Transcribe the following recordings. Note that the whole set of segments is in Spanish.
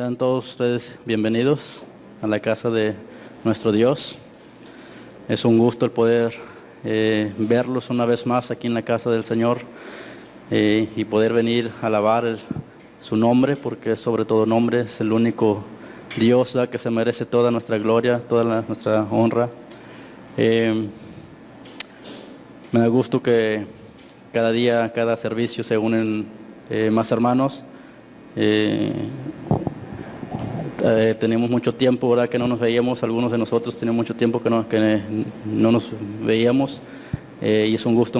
Sean todos ustedes bienvenidos a la casa de nuestro Dios. Es un gusto el poder verlos una vez más aquí en la casa del Señor y poder venir a alabar su nombre, porque sobre todo nombre es el único Dios que se merece toda nuestra gloria, toda nuestra honra. Me da gusto que cada día, cada servicio se unen más hermanos. Tenemos mucho tiempo, ¿verdad?, que no nos veíamos. Algunos de nosotros tenemos mucho tiempo que no nos veíamos, y es un gusto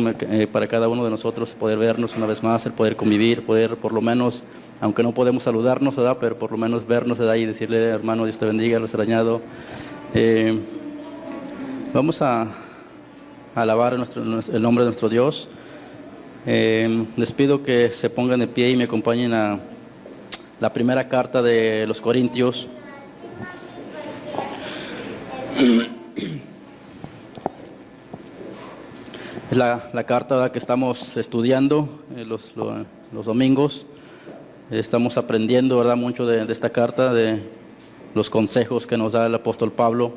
para cada uno de nosotros poder vernos una vez más, el poder convivir, poder por lo menos, aunque no podemos saludarnos, ¿verdad?, pero por lo menos vernos, ¿verdad?, y decirle: hermano, Dios te bendiga, lo he extrañado. Vamos a alabar el nombre de nuestro Dios. Les pido que se pongan de pie y me acompañen a la primera carta de los Corintios. Es la carta, ¿verdad?, que estamos estudiando los domingos. Estamos aprendiendo, ¿verdad?, mucho de esta carta, de los consejos que nos da el apóstol Pablo.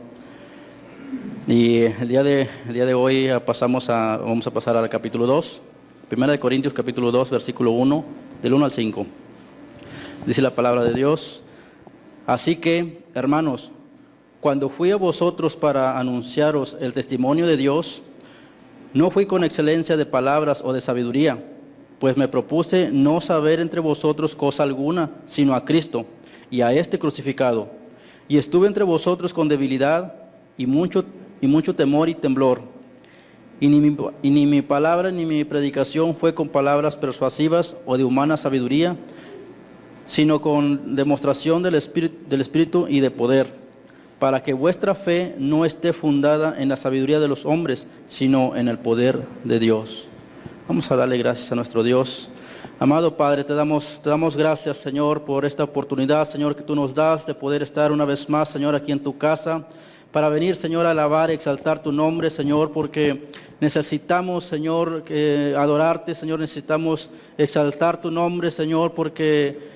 Y el día de hoy vamos a pasar al capítulo 2, Primera de Corintios capítulo 2, versículo 1, del 1 al 5. Dice la palabra de Dios: así que, hermanos, cuando fui a vosotros para anunciaros el testimonio de Dios, no fui con excelencia de palabras o de sabiduría, pues me propuse no saber entre vosotros cosa alguna, sino a Cristo y a este crucificado. Y estuve entre vosotros con debilidad y mucho temor y temblor. Y ni mi palabra ni mi predicación fue con palabras persuasivas o de humana sabiduría, sino con demostración del Espíritu y de poder, para que vuestra fe no esté fundada en la sabiduría de los hombres, sino en el poder de Dios. Vamos a darle gracias a nuestro Dios. Amado Padre, te damos gracias, Señor, por esta oportunidad, Señor, que tú nos das de poder estar una vez más, Señor, aquí en tu casa, para venir, Señor, a alabar y exaltar tu nombre, Señor, porque necesitamos, Señor, adorarte, Señor, necesitamos exaltar tu nombre, Señor, porque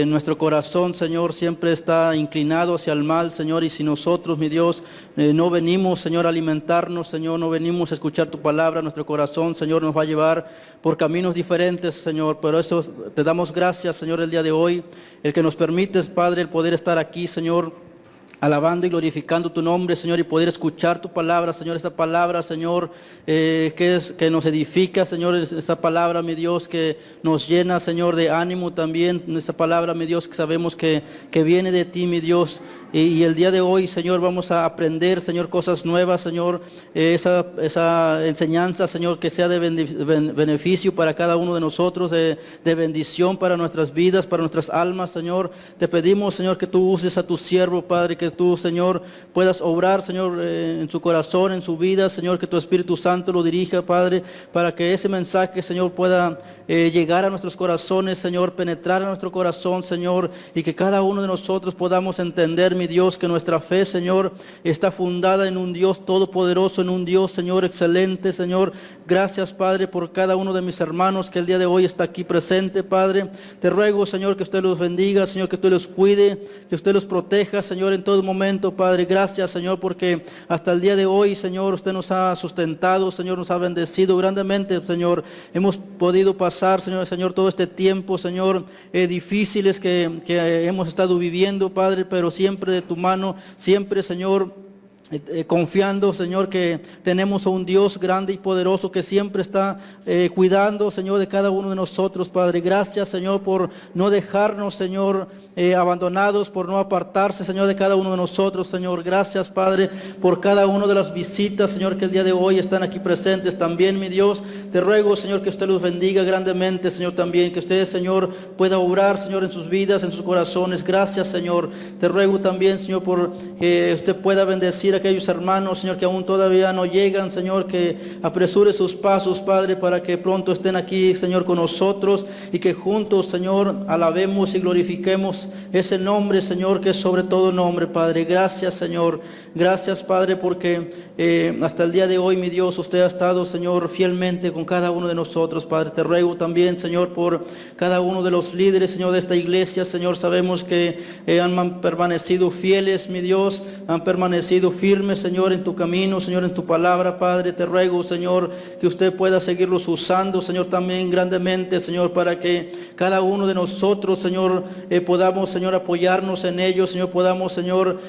nuestro corazón, Señor, siempre está inclinado hacia el mal, Señor, y si nosotros, mi Dios, no venimos, Señor, a alimentarnos, Señor, no venimos a escuchar tu palabra, nuestro corazón, Señor, nos va a llevar por caminos diferentes, Señor. Pero eso te damos gracias, Señor, el día de hoy, el que nos permites, Padre, el poder estar aquí, Señor, alabando y glorificando tu nombre, Señor, y poder escuchar tu palabra, Señor, esa palabra, Señor, que nos edifica, Señor, esa palabra, mi Dios, que nos llena, Señor, de ánimo también, esa palabra, mi Dios, que sabemos que viene de ti, mi Dios. Y el día de hoy, Señor, vamos a aprender, Señor, cosas nuevas, Señor, esa enseñanza, Señor, que sea de beneficio para cada uno de nosotros, de bendición para nuestras vidas, para nuestras almas, Señor. Te pedimos, Señor, que tú uses a tu siervo, Padre, que tú, Señor, puedas obrar, Señor, en su corazón, en su vida, Señor, que tu Espíritu Santo lo dirija, Padre, para que ese mensaje, Señor, pueda llegar a nuestros corazones, Señor, penetrar a nuestro corazón, Señor, y que cada uno de nosotros podamos entender, mi Dios, que nuestra fe, Señor, está fundada en un Dios todopoderoso, en un Dios, Señor, excelente, Señor. Gracias, Padre, por cada uno de mis hermanos que el día de hoy está aquí presente, Padre. Te ruego, Señor, que usted los bendiga, Señor, que usted los cuide, que usted los proteja, Señor, en todo momento, Padre. Gracias, Señor, porque hasta el día de hoy, Señor, usted nos ha sustentado, Señor, nos ha bendecido grandemente, Señor. Hemos podido pasar, Señor, todo este tiempo, Señor, difíciles que hemos estado viviendo, Padre, pero siempre de tu mano, siempre, Señor, confiando, Señor, que tenemos a un Dios grande y poderoso que siempre está cuidando, Señor, de cada uno de nosotros, Padre. Gracias, Señor, por no dejarnos, Señor, abandonados, por no apartarse, Señor, de cada uno de nosotros, Señor. Gracias, Padre, por cada una de las visitas, Señor, que el día de hoy están aquí presentes también, mi Dios. Te ruego, Señor, que usted los bendiga grandemente, Señor, también, que usted, Señor, pueda obrar, Señor, en sus vidas, en sus corazones. Gracias, Señor. Te ruego también, Señor, por que usted pueda bendecir a aquellos hermanos, Señor, que aún todavía no llegan, Señor, que apresure sus pasos, Padre, para que pronto estén aquí, Señor, con nosotros y que juntos, Señor, alabemos y glorifiquemos ese nombre, Señor, que es sobre todo nombre, Padre. Gracias, Señor. Gracias, Padre, porque hasta el día de hoy, mi Dios, usted ha estado, Señor, fielmente con cada uno de nosotros, Padre. Te ruego también, Señor, por cada uno de los líderes, Señor, de esta iglesia, Señor. Sabemos que han permanecido fieles, mi Dios, han permanecido firmes, Señor, en tu camino, Señor, en tu palabra, Padre. Te ruego, Señor, que usted pueda seguirlos usando, Señor, también grandemente, Señor, para que cada uno de nosotros, Señor, podamos, Señor, apoyarnos en ellos, Señor, podamos, Señor,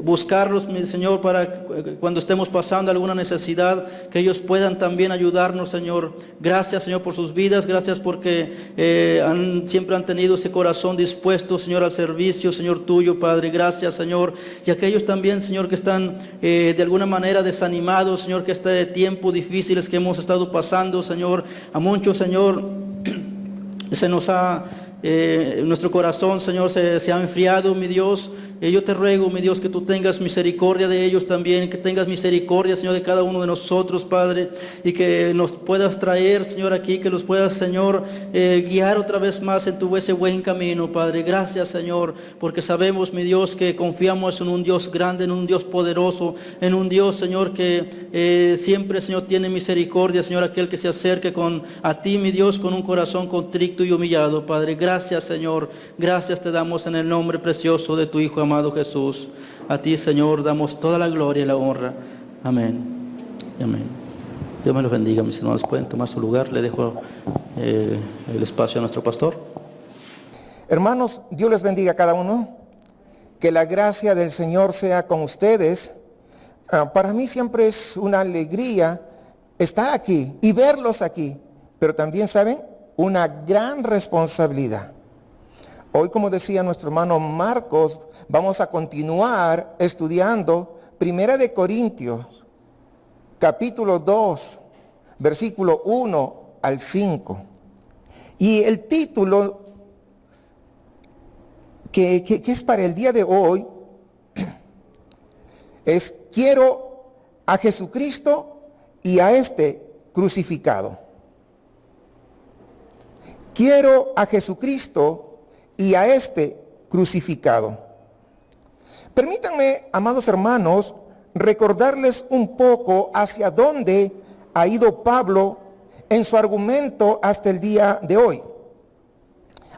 buscarlos, mi Señor, para cuando estemos pasando alguna necesidad, que ellos puedan también ayudarnos, Señor. Gracias, Señor, por sus vidas. Gracias porque siempre han tenido ese corazón dispuesto, Señor, al servicio, Señor, tuyo, Padre. Gracias, Señor. Y aquellos también, Señor, que están de alguna manera desanimados, Señor, que este tiempo difíciles que hemos estado pasando, Señor, a muchos, Señor, se nos ha, nuestro corazón, Señor, se ha enfriado, mi Dios. Yo te ruego, mi Dios, que tú tengas misericordia de ellos también, que tengas misericordia, Señor, de cada uno de nosotros, Padre, y que nos puedas traer, Señor, aquí, que los puedas, Señor, guiar otra vez más en ese buen camino, Padre. Gracias, Señor, porque sabemos, mi Dios, que confiamos en un Dios grande, en un Dios poderoso, en un Dios, Señor, que siempre, Señor, tiene misericordia, Señor, aquel que se acerque a ti, mi Dios, con un corazón contrito y humillado, Padre. Gracias, Señor. Gracias te damos en el nombre precioso de tu Hijo amado Jesús. A ti, Señor, damos toda la gloria y la honra. Amén. Amén. Dios me los bendiga, mis hermanos. Pueden tomar su lugar. Le dejo el espacio a nuestro pastor. Hermanos, Dios les bendiga a cada uno. Que la gracia del Señor sea con ustedes. Para mí siempre es una alegría estar aquí y verlos aquí. Pero también, ¿saben? Una gran responsabilidad. Hoy, como decía nuestro hermano Marcos, vamos a continuar estudiando 1 de Corintios, capítulo 2, versículo 1 al 5. Y el título que es para el día de hoy es Quiero a Jesucristo y a este crucificado. Quiero a Jesucristo y a este crucificado. Permítanme, amados hermanos, recordarles un poco hacia dónde ha ido Pablo en su argumento hasta el día de hoy.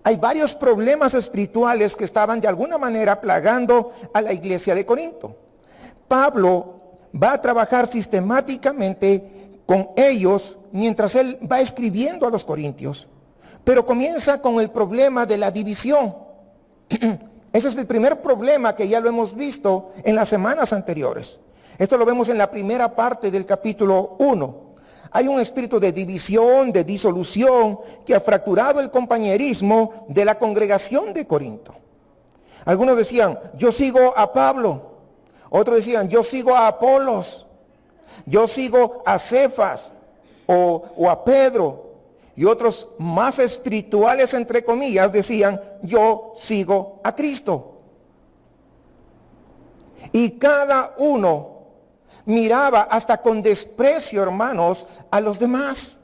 Hay varios problemas espirituales que estaban de alguna manera plagando a la iglesia de Corinto. Pablo va a trabajar sistemáticamente con ellos mientras él va escribiendo a los corintios. Pero comienza con el problema de la división. Ese es el primer problema que ya lo hemos visto en las semanas anteriores. Esto lo vemos en la primera parte del capítulo 1. Hay un espíritu de división, de disolución, que ha fracturado el compañerismo de la congregación de Corinto. Algunos decían, yo sigo a Pablo. Otros decían, yo sigo a Apolos. Yo sigo a Cefas o a Pedro. Y otros más espirituales, entre comillas, decían, yo sigo a Cristo. Y cada uno miraba hasta con desprecio, hermanos, a los demás,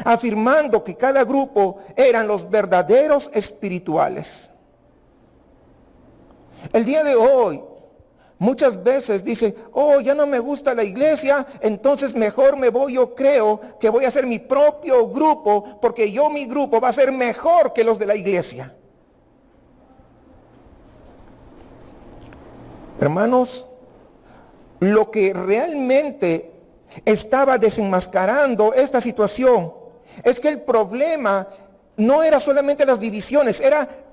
afirmando que cada grupo eran los verdaderos espirituales. El día de hoy, muchas veces dice, oh, ya no me gusta la iglesia, entonces mejor me voy, yo creo que voy a hacer mi propio grupo, porque mi grupo va a ser mejor que los de la iglesia. Hermanos, lo que realmente estaba desenmascarando esta situación es que el problema no era solamente las divisiones,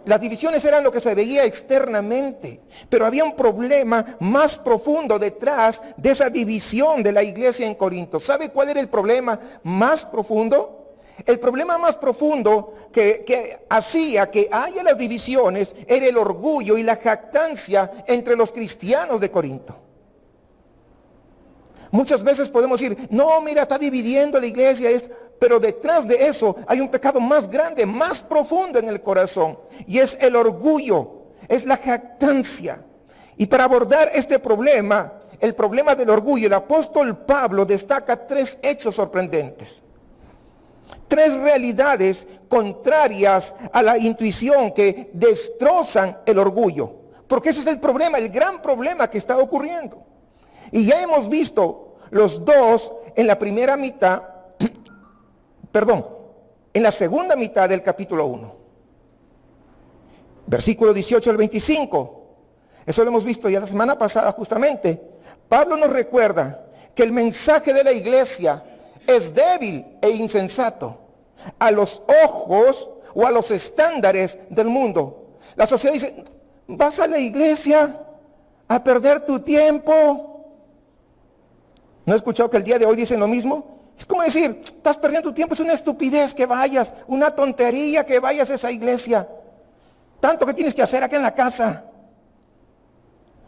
las divisiones eran lo que se veía externamente, pero había un problema más profundo detrás de esa división de la iglesia en Corinto. ¿Sabe cuál era el problema más profundo? El problema más profundo que hacía que haya las divisiones era el orgullo y la jactancia entre los cristianos de Corinto. Muchas veces podemos decir, no, mira, está dividiendo la iglesia, pero detrás de eso hay un pecado más grande, más profundo en el corazón, y es el orgullo, es la jactancia. Y para abordar este problema, el problema del orgullo, el apóstol Pablo destaca 3 hechos sorprendentes. 3 realidades contrarias a la intuición que destrozan el orgullo. Porque ese es el problema, el gran problema que está ocurriendo. Y ya hemos visto los 2 en la primera mitad, en la segunda mitad del capítulo 1. Versículo 18 al 25. Eso lo hemos visto ya la semana pasada justamente. Pablo nos recuerda que el mensaje de la iglesia es débil e insensato a los ojos o a los estándares del mundo. La sociedad dice, vas a la iglesia a perder tu tiempo. ¿No he escuchado que el día de hoy dicen lo mismo? Es como decir, estás perdiendo tu tiempo, es una estupidez que vayas, una tontería que vayas a esa iglesia. Tanto que tienes que hacer acá en la casa.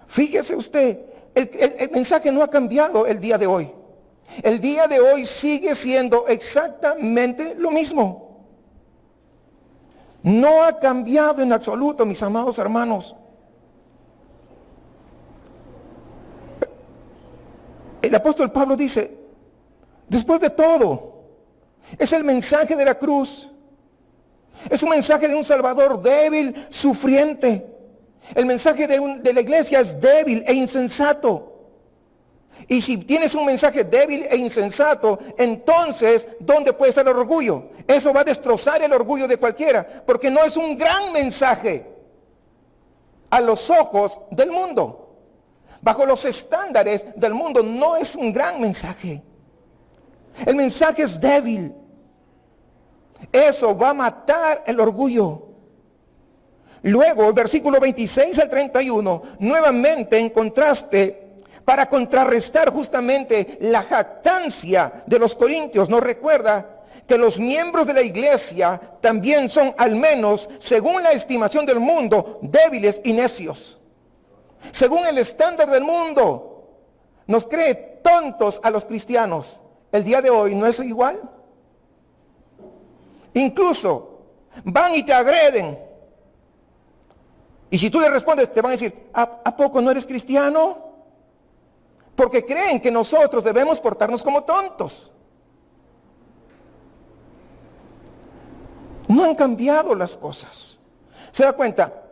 Fíjese usted, el mensaje no ha cambiado el día de hoy. El día de hoy sigue siendo exactamente lo mismo. No ha cambiado en absoluto, mis amados hermanos. El apóstol Pablo dice, después de todo, es el mensaje de la cruz. Es un mensaje de un Salvador débil, sufriente. El mensaje de la iglesia es débil e insensato. Y si tienes un mensaje débil e insensato, entonces, ¿dónde puede estar el orgullo? Eso va a destrozar el orgullo de cualquiera, porque no es un gran mensaje a los ojos del mundo. Bajo los estándares del mundo no es un gran mensaje. El mensaje es débil. Eso va a matar el orgullo. Luego, el versículo 26 al 31, nuevamente en contraste, para contrarrestar justamente la jactancia de los corintios, nos recuerda que los miembros de la iglesia también son, al menos según la estimación del mundo, débiles y necios. Según el estándar del mundo, nos cree tontos a los cristianos. El día de hoy no es igual. Incluso van y te agreden. Y si tú le respondes, te van a decir, ¿a poco no eres cristiano? Porque creen que nosotros debemos portarnos como tontos. No han cambiado las cosas. ¿Se da cuenta?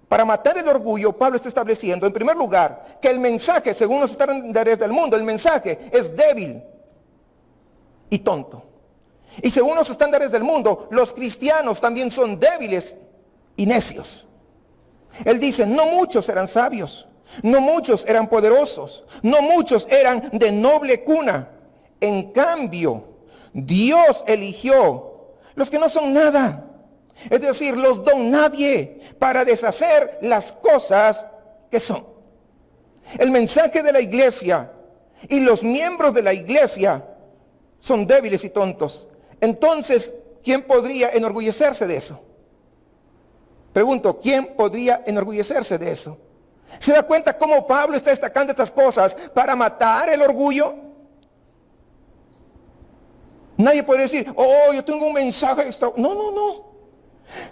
Para matar el orgullo, Pablo está estableciendo, en primer lugar, que el mensaje, según los estándares del mundo, el mensaje es débil y tonto. Y según los estándares del mundo, los cristianos también son débiles y necios. Él dice, no muchos eran sabios, no muchos eran poderosos, no muchos eran de noble cuna. En cambio, Dios eligió los que no son nada, es decir, los don nadie, para deshacer las cosas que son. El mensaje de la iglesia y los miembros de la iglesia son débiles y tontos. Entonces, ¿quién podría enorgullecerse de eso? Pregunto, ¿quién podría enorgullecerse de eso? ¿Se da cuenta cómo Pablo está destacando estas cosas para matar el orgullo? Nadie puede decir, oh, yo tengo un mensaje extra. No, no, no.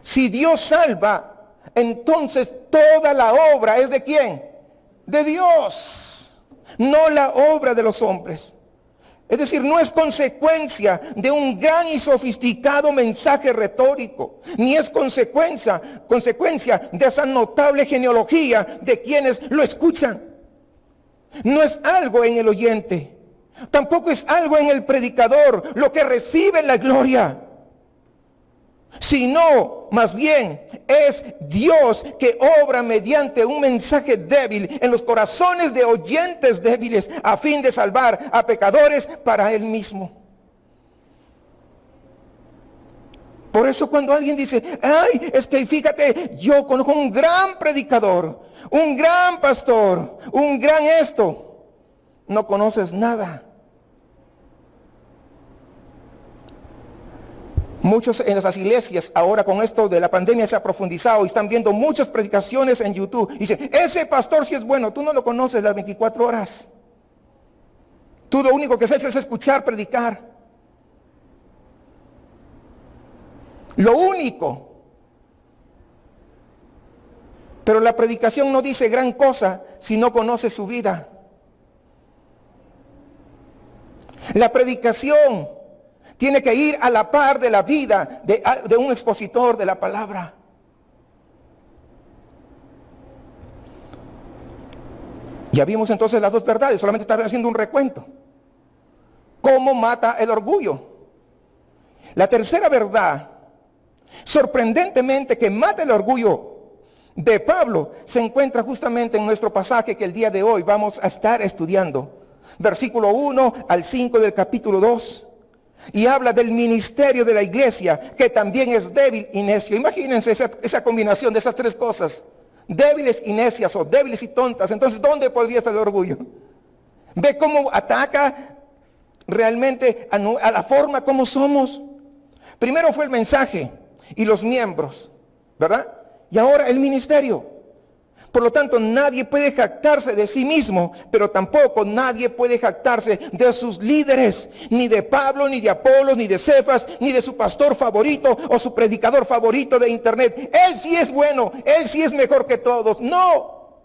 Si Dios salva, entonces toda la obra es ¿de quién? De Dios, no la obra de los hombres. Es decir, no es consecuencia de un gran y sofisticado mensaje retórico, ni es consecuencia de esa notable genealogía de quienes lo escuchan. No es algo en el oyente, tampoco es algo en el predicador lo que recibe la gloria, sino más bien es Dios que obra mediante un mensaje débil en los corazones de oyentes débiles a fin de salvar a pecadores para Él mismo. Por eso cuando alguien dice, ay, es que fíjate, yo conozco un gran predicador, un gran pastor, un gran esto, no conoces nada. Muchos en las iglesias ahora con esto de la pandemia se ha profundizado y están viendo muchas predicaciones en YouTube. Y dicen, ese pastor sí es bueno, tú no lo conoces las 24 horas. Tú lo único que has hecho es escuchar predicar. Lo único. Pero la predicación no dice gran cosa si no conoce su vida. La predicación tiene que ir a la par de la vida de un expositor de la palabra. Ya vimos entonces las dos verdades, solamente estaba haciendo un recuento. ¿Cómo mata el orgullo? La tercera verdad, sorprendentemente que mata el orgullo de Pablo, se encuentra justamente en nuestro pasaje que el día de hoy vamos a estar estudiando. Versículo 1 al 5 del capítulo 2. Y habla del ministerio de la iglesia, que también es débil y necio. Imagínense esa combinación de esas tres cosas. Débiles y necias, o débiles y tontas. Entonces, ¿dónde podría estar el orgullo? Ve cómo ataca realmente a la forma como somos. Primero fue el mensaje y los miembros, ¿verdad? Y ahora el ministerio. Por lo tanto, nadie puede jactarse de sí mismo, pero tampoco nadie puede jactarse de sus líderes, ni de Pablo, ni de Apolos, ni de Cefas, ni de su pastor favorito o su predicador favorito de internet. Él sí es bueno, él sí es mejor que todos. No.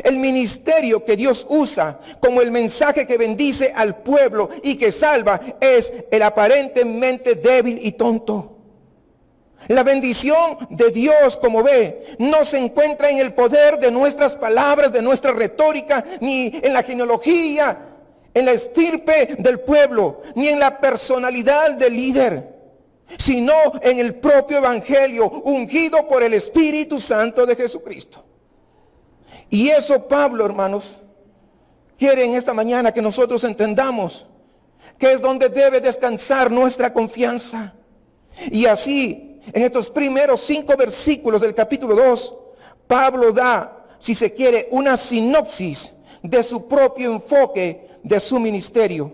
El ministerio que Dios usa como el mensaje que bendice al pueblo y que salva es el aparentemente débil y tonto. La bendición de Dios, como ve, no se encuentra en el poder de nuestras palabras, de nuestra retórica, ni en la genealogía, en la estirpe del pueblo, ni en la personalidad del líder, sino en el propio evangelio ungido por el Espíritu Santo de Jesucristo. Y eso Pablo, hermanos, quiere en esta mañana que nosotros entendamos que es donde debe descansar nuestra confianza. Y así, en estos primeros 5 versículos del capítulo 2, Pablo da, si se quiere, una sinopsis de su propio enfoque de su ministerio.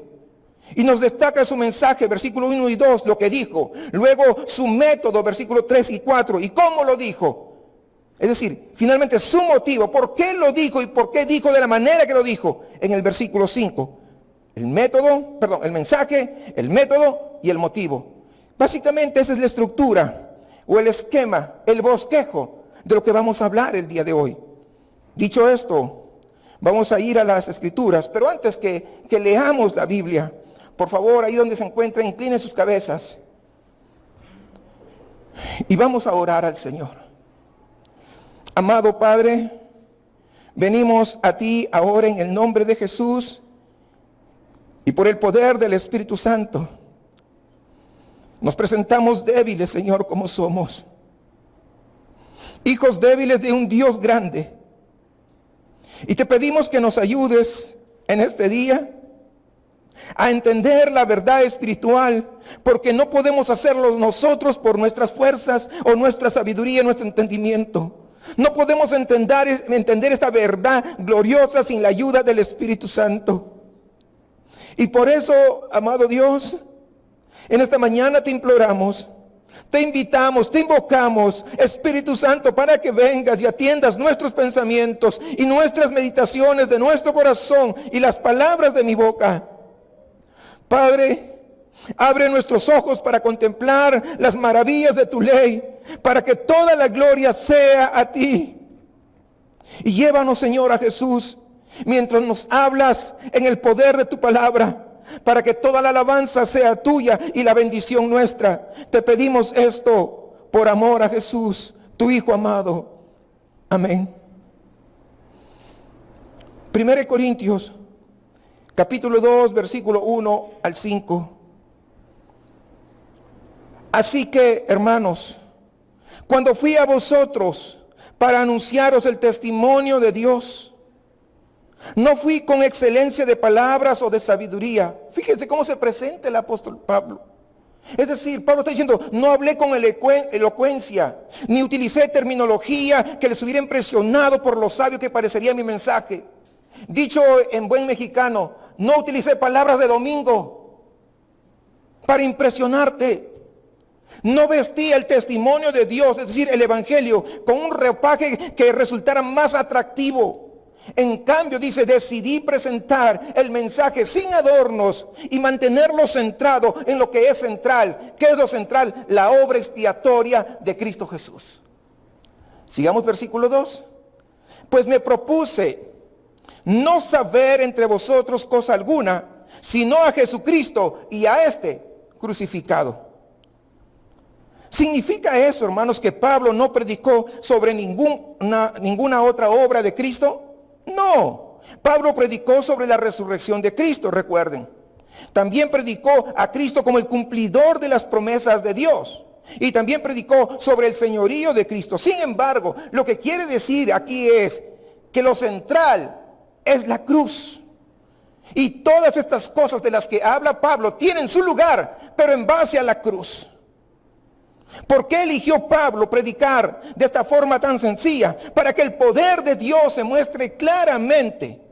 Y nos destaca su mensaje, versículo 1 y 2, lo que dijo. Luego su método, versículo 3 y 4, y cómo lo dijo. Es decir, finalmente su motivo, por qué lo dijo y por qué dijo de la manera que lo dijo en el versículo 5. El mensaje, el método y el motivo. Básicamente esa es la estructura o el esquema, el bosquejo de lo que vamos a hablar el día de hoy. Dicho esto, vamos a ir a las escrituras, pero antes que leamos la Biblia, por favor, ahí donde se encuentren, inclinen sus cabezas y vamos a orar al Señor. Amado Padre, venimos a ti ahora en el nombre de Jesús y por el poder del Espíritu Santo. Nos presentamos débiles, Señor, como somos. Hijos débiles de un Dios grande. Y te pedimos que nos ayudes en este día a entender la verdad espiritual, porque no podemos hacerlo nosotros por nuestras fuerzas o nuestra sabiduría, nuestro entendimiento. No podemos entender esta verdad gloriosa sin la ayuda del Espíritu Santo. Y por eso, amado Dios, en esta mañana te imploramos, te invitamos, te invocamos, Espíritu Santo, para que vengas y atiendas nuestros pensamientos y nuestras meditaciones de nuestro corazón y las palabras de mi boca. Padre, abre nuestros ojos para contemplar las maravillas de tu ley, para que toda la gloria sea a ti. Y llévanos, Señor, a Jesús, mientras nos hablas en el poder de tu palabra, para que toda la alabanza sea tuya y la bendición nuestra. Te pedimos esto por amor a Jesús, tu Hijo amado. Amén. 1 Corintios, capítulo 2, versículo 1 al 5. Así que, hermanos, cuando fui a vosotros para anunciaros el testimonio de Dios, no fui con excelencia de palabras o de sabiduría. Fíjense cómo se presenta el apóstol Pablo. Es decir, Pablo está diciendo, no hablé con elocuencia, ni utilicé terminología que les hubiera impresionado por lo sabio que parecería mi mensaje. Dicho en buen mexicano, no utilicé palabras de domingo para impresionarte. No vestía el testimonio de Dios, es decir, el evangelio, con un ropaje que resultara más atractivo. En cambio, dice, decidí presentar el mensaje sin adornos y mantenerlo centrado en lo que es central. ¿Qué es lo central? La obra expiatoria de Cristo Jesús. Sigamos versículo 2. Pues me propuse no saber entre vosotros cosa alguna, sino a Jesucristo y a este crucificado. ¿Significa eso, hermanos, que Pablo no predicó sobre ninguna otra obra de Cristo? No. Pablo predicó sobre la resurrección de Cristo, recuerden. También predicó a Cristo como el cumplidor de las promesas de Dios. Y también predicó sobre el señorío de Cristo. Sin embargo, lo que quiere decir aquí es que lo central es la cruz. Y todas estas cosas de las que habla Pablo tienen su lugar, pero en base a la cruz. ¿Por qué eligió Pablo predicar de esta forma tan sencilla? Para que el poder de Dios se muestre claramente.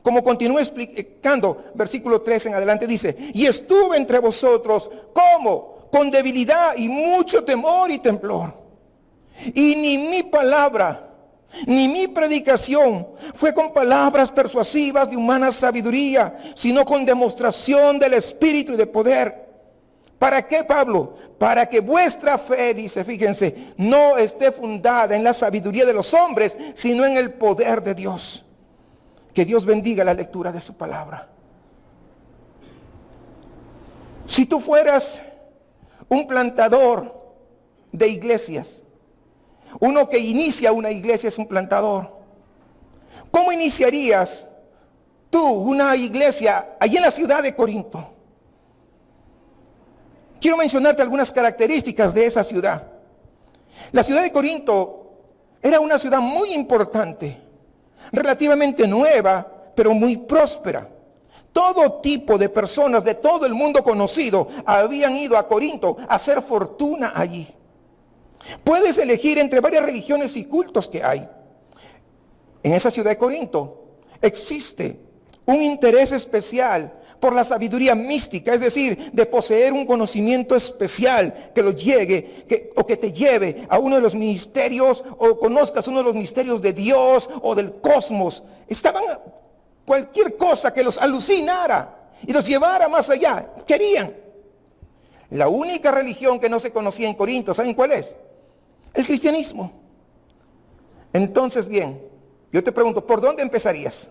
Como continúa explicando, versículo 3 en adelante dice, y estuve entre vosotros, ¿cómo? Con debilidad y mucho temor y temblor. Y ni mi palabra, ni mi predicación fue con palabras persuasivas de humana sabiduría, sino con demostración del Espíritu y de poder. ¿Para qué, Pablo? Para que vuestra fe, dice, fíjense, no esté fundada en la sabiduría de los hombres, sino en el poder de Dios. Que Dios bendiga la lectura de su palabra. Si tú fueras un plantador de iglesias, uno que inicia una iglesia es un plantador, ¿cómo iniciarías tú una iglesia allí en la ciudad de Corinto? Quiero mencionarte algunas características de esa ciudad. La ciudad de Corinto era una ciudad muy importante, relativamente nueva, pero muy próspera. Todo tipo de personas de todo el mundo conocido habían ido a Corinto a hacer fortuna allí. Puedes elegir entre varias religiones y cultos que hay. En esa ciudad de Corinto existe un interés especial por la sabiduría mística, es decir, de poseer un conocimiento especial que lo llegue, que te lleve a uno de los misterios, o conozcas uno de los misterios de Dios o del cosmos. Estaban cualquier cosa que los alucinara y los llevara más allá, querían. La única religión que no se conocía en Corinto, ¿saben cuál es? El cristianismo. Entonces, bien, yo te pregunto, ¿por dónde empezarías?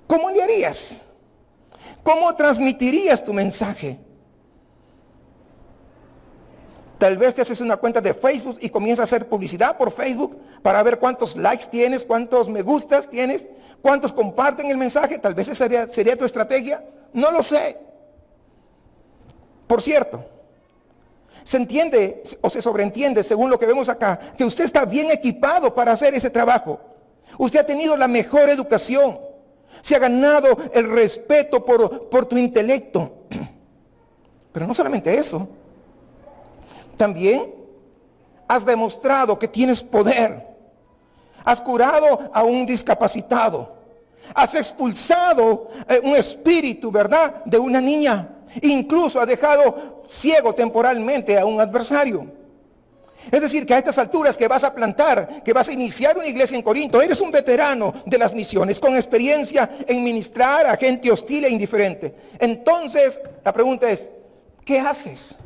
¿Cómo le harías? ¿Cómo transmitirías tu mensaje? Tal vez te haces una cuenta de Facebook y comienzas a hacer publicidad por Facebook para ver cuántos likes tienes, cuántos me gustas tienes, cuántos comparten el mensaje. Tal vez esa sería tu estrategia. No lo sé. Por cierto, se entiende o se sobreentiende, según lo que vemos acá, que usted está bien equipado para hacer ese trabajo. Usted ha tenido la mejor educación. Se ha ganado el respeto por tu intelecto. Pero no solamente eso. También has demostrado que tienes poder. Has curado a un discapacitado. Has expulsado un espíritu, ¿verdad?, de una niña. Incluso has dejado ciego temporalmente a un adversario. Es decir, que a estas alturas que vas a plantar, que vas a iniciar una iglesia en Corinto, eres un veterano de las misiones, con experiencia en ministrar a gente hostil e indiferente. Entonces, la pregunta es, ¿qué haces?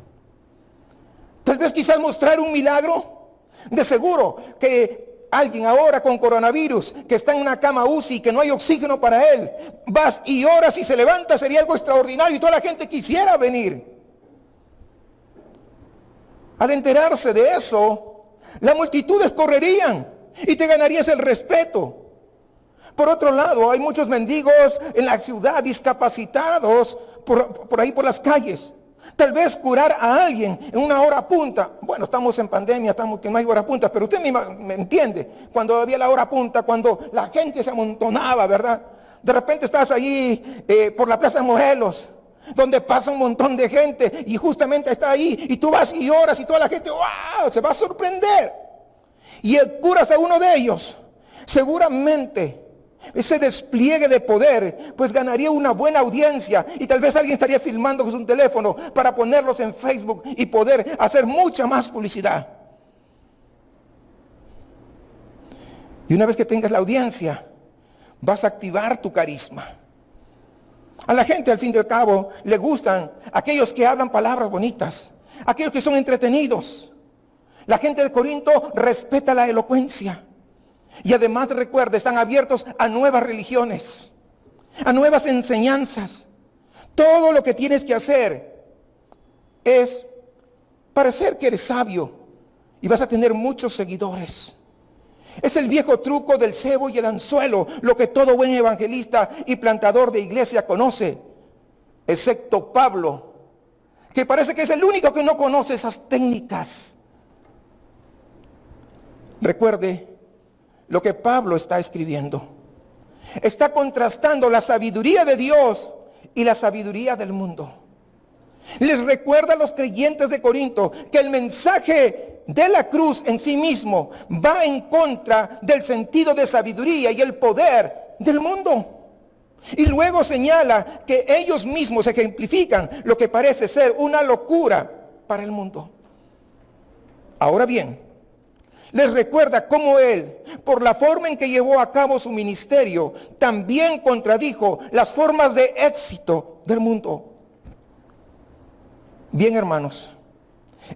Tal vez quizás mostrar un milagro. De seguro que alguien ahora con coronavirus, que está en una cama UCI, que no hay oxígeno para él, vas y oras y se levanta, sería algo extraordinario y toda la gente quisiera venir. Al enterarse de eso, las multitudes correrían y te ganarías el respeto. Por otro lado, hay muchos mendigos en la ciudad, discapacitados por ahí por las calles. Tal vez curar a alguien en una hora punta. Bueno, estamos en pandemia, estamos que no hay hora punta, pero usted me entiende. Cuando había la hora punta, cuando la gente se amontonaba, ¿verdad? De repente estás allí por la Plaza de Morelos, donde pasa un montón de gente y justamente está ahí y tú vas y oras y toda la gente, ¡wow!, se va a sorprender. Y curas a uno de ellos. Seguramente ese despliegue de poder pues ganaría una buena audiencia y tal vez alguien estaría filmando con su teléfono para ponerlos en Facebook y poder hacer mucha más publicidad. Y una vez que tengas la audiencia, vas a activar tu carisma. A la gente, al fin y al cabo, le gustan aquellos que hablan palabras bonitas, aquellos que son entretenidos. La gente de Corinto respeta la elocuencia. Y además, recuerda, están abiertos a nuevas religiones, a nuevas enseñanzas. Todo lo que tienes que hacer es parecer que eres sabio y vas a tener muchos seguidores. Es el viejo truco del cebo y el anzuelo, lo que todo buen evangelista y plantador de iglesia conoce, excepto Pablo, que parece que es el único que no conoce esas técnicas. Recuerde lo que Pablo está escribiendo. Está contrastando la sabiduría de Dios y la sabiduría del mundo. Les recuerda a los creyentes de Corinto que el mensaje de la cruz en sí mismo va en contra del sentido de sabiduría y el poder del mundo. Y luego señala que ellos mismos ejemplifican lo que parece ser una locura para el mundo. Ahora bien, les recuerda cómo él, por la forma en que llevó a cabo su ministerio, también contradijo las formas de éxito del mundo. Bien, hermanos,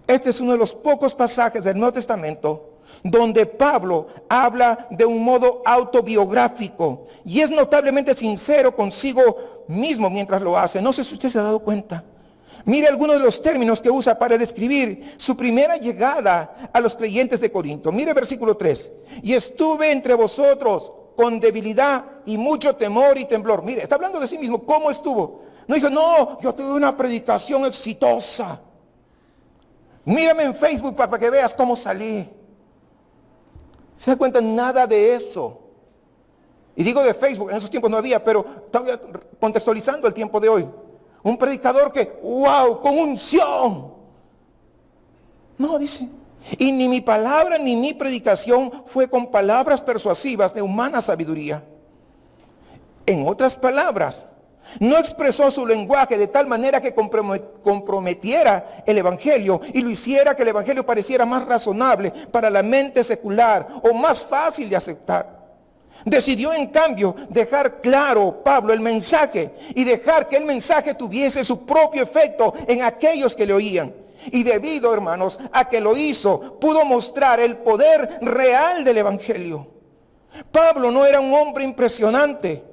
este es uno de los pocos pasajes del Nuevo Testamento donde Pablo habla de un modo autobiográfico y es notablemente sincero consigo mismo mientras lo hace. No sé si usted se ha dado cuenta. Mire algunos de los términos que usa para describir su primera llegada a los creyentes de Corinto. Mire versículo 3. Y estuve entre vosotros con debilidad y mucho temor y temblor. Mire, está hablando de sí mismo. ¿Cómo estuvo? No dijo, no, yo tuve una predicación exitosa. Mírame en Facebook para que veas cómo salí. ¿Se da cuenta? Nada de eso. Y digo de Facebook, en esos tiempos no había, pero todavía contextualizando el tiempo de hoy. Un predicador que, wow, con unción. No, dice. Y ni mi palabra ni mi predicación fue con palabras persuasivas de humana sabiduría. En otras palabras, no expresó su lenguaje de tal manera que comprometiera el evangelio y lo hiciera que el evangelio pareciera más razonable para la mente secular o más fácil de aceptar. Decidió en cambio dejar claro Pablo el mensaje y dejar que el mensaje tuviese su propio efecto en aquellos que le oían. Y debido, hermanos, a que lo hizo, pudo mostrar el poder real del evangelio. Pablo no era un hombre impresionante.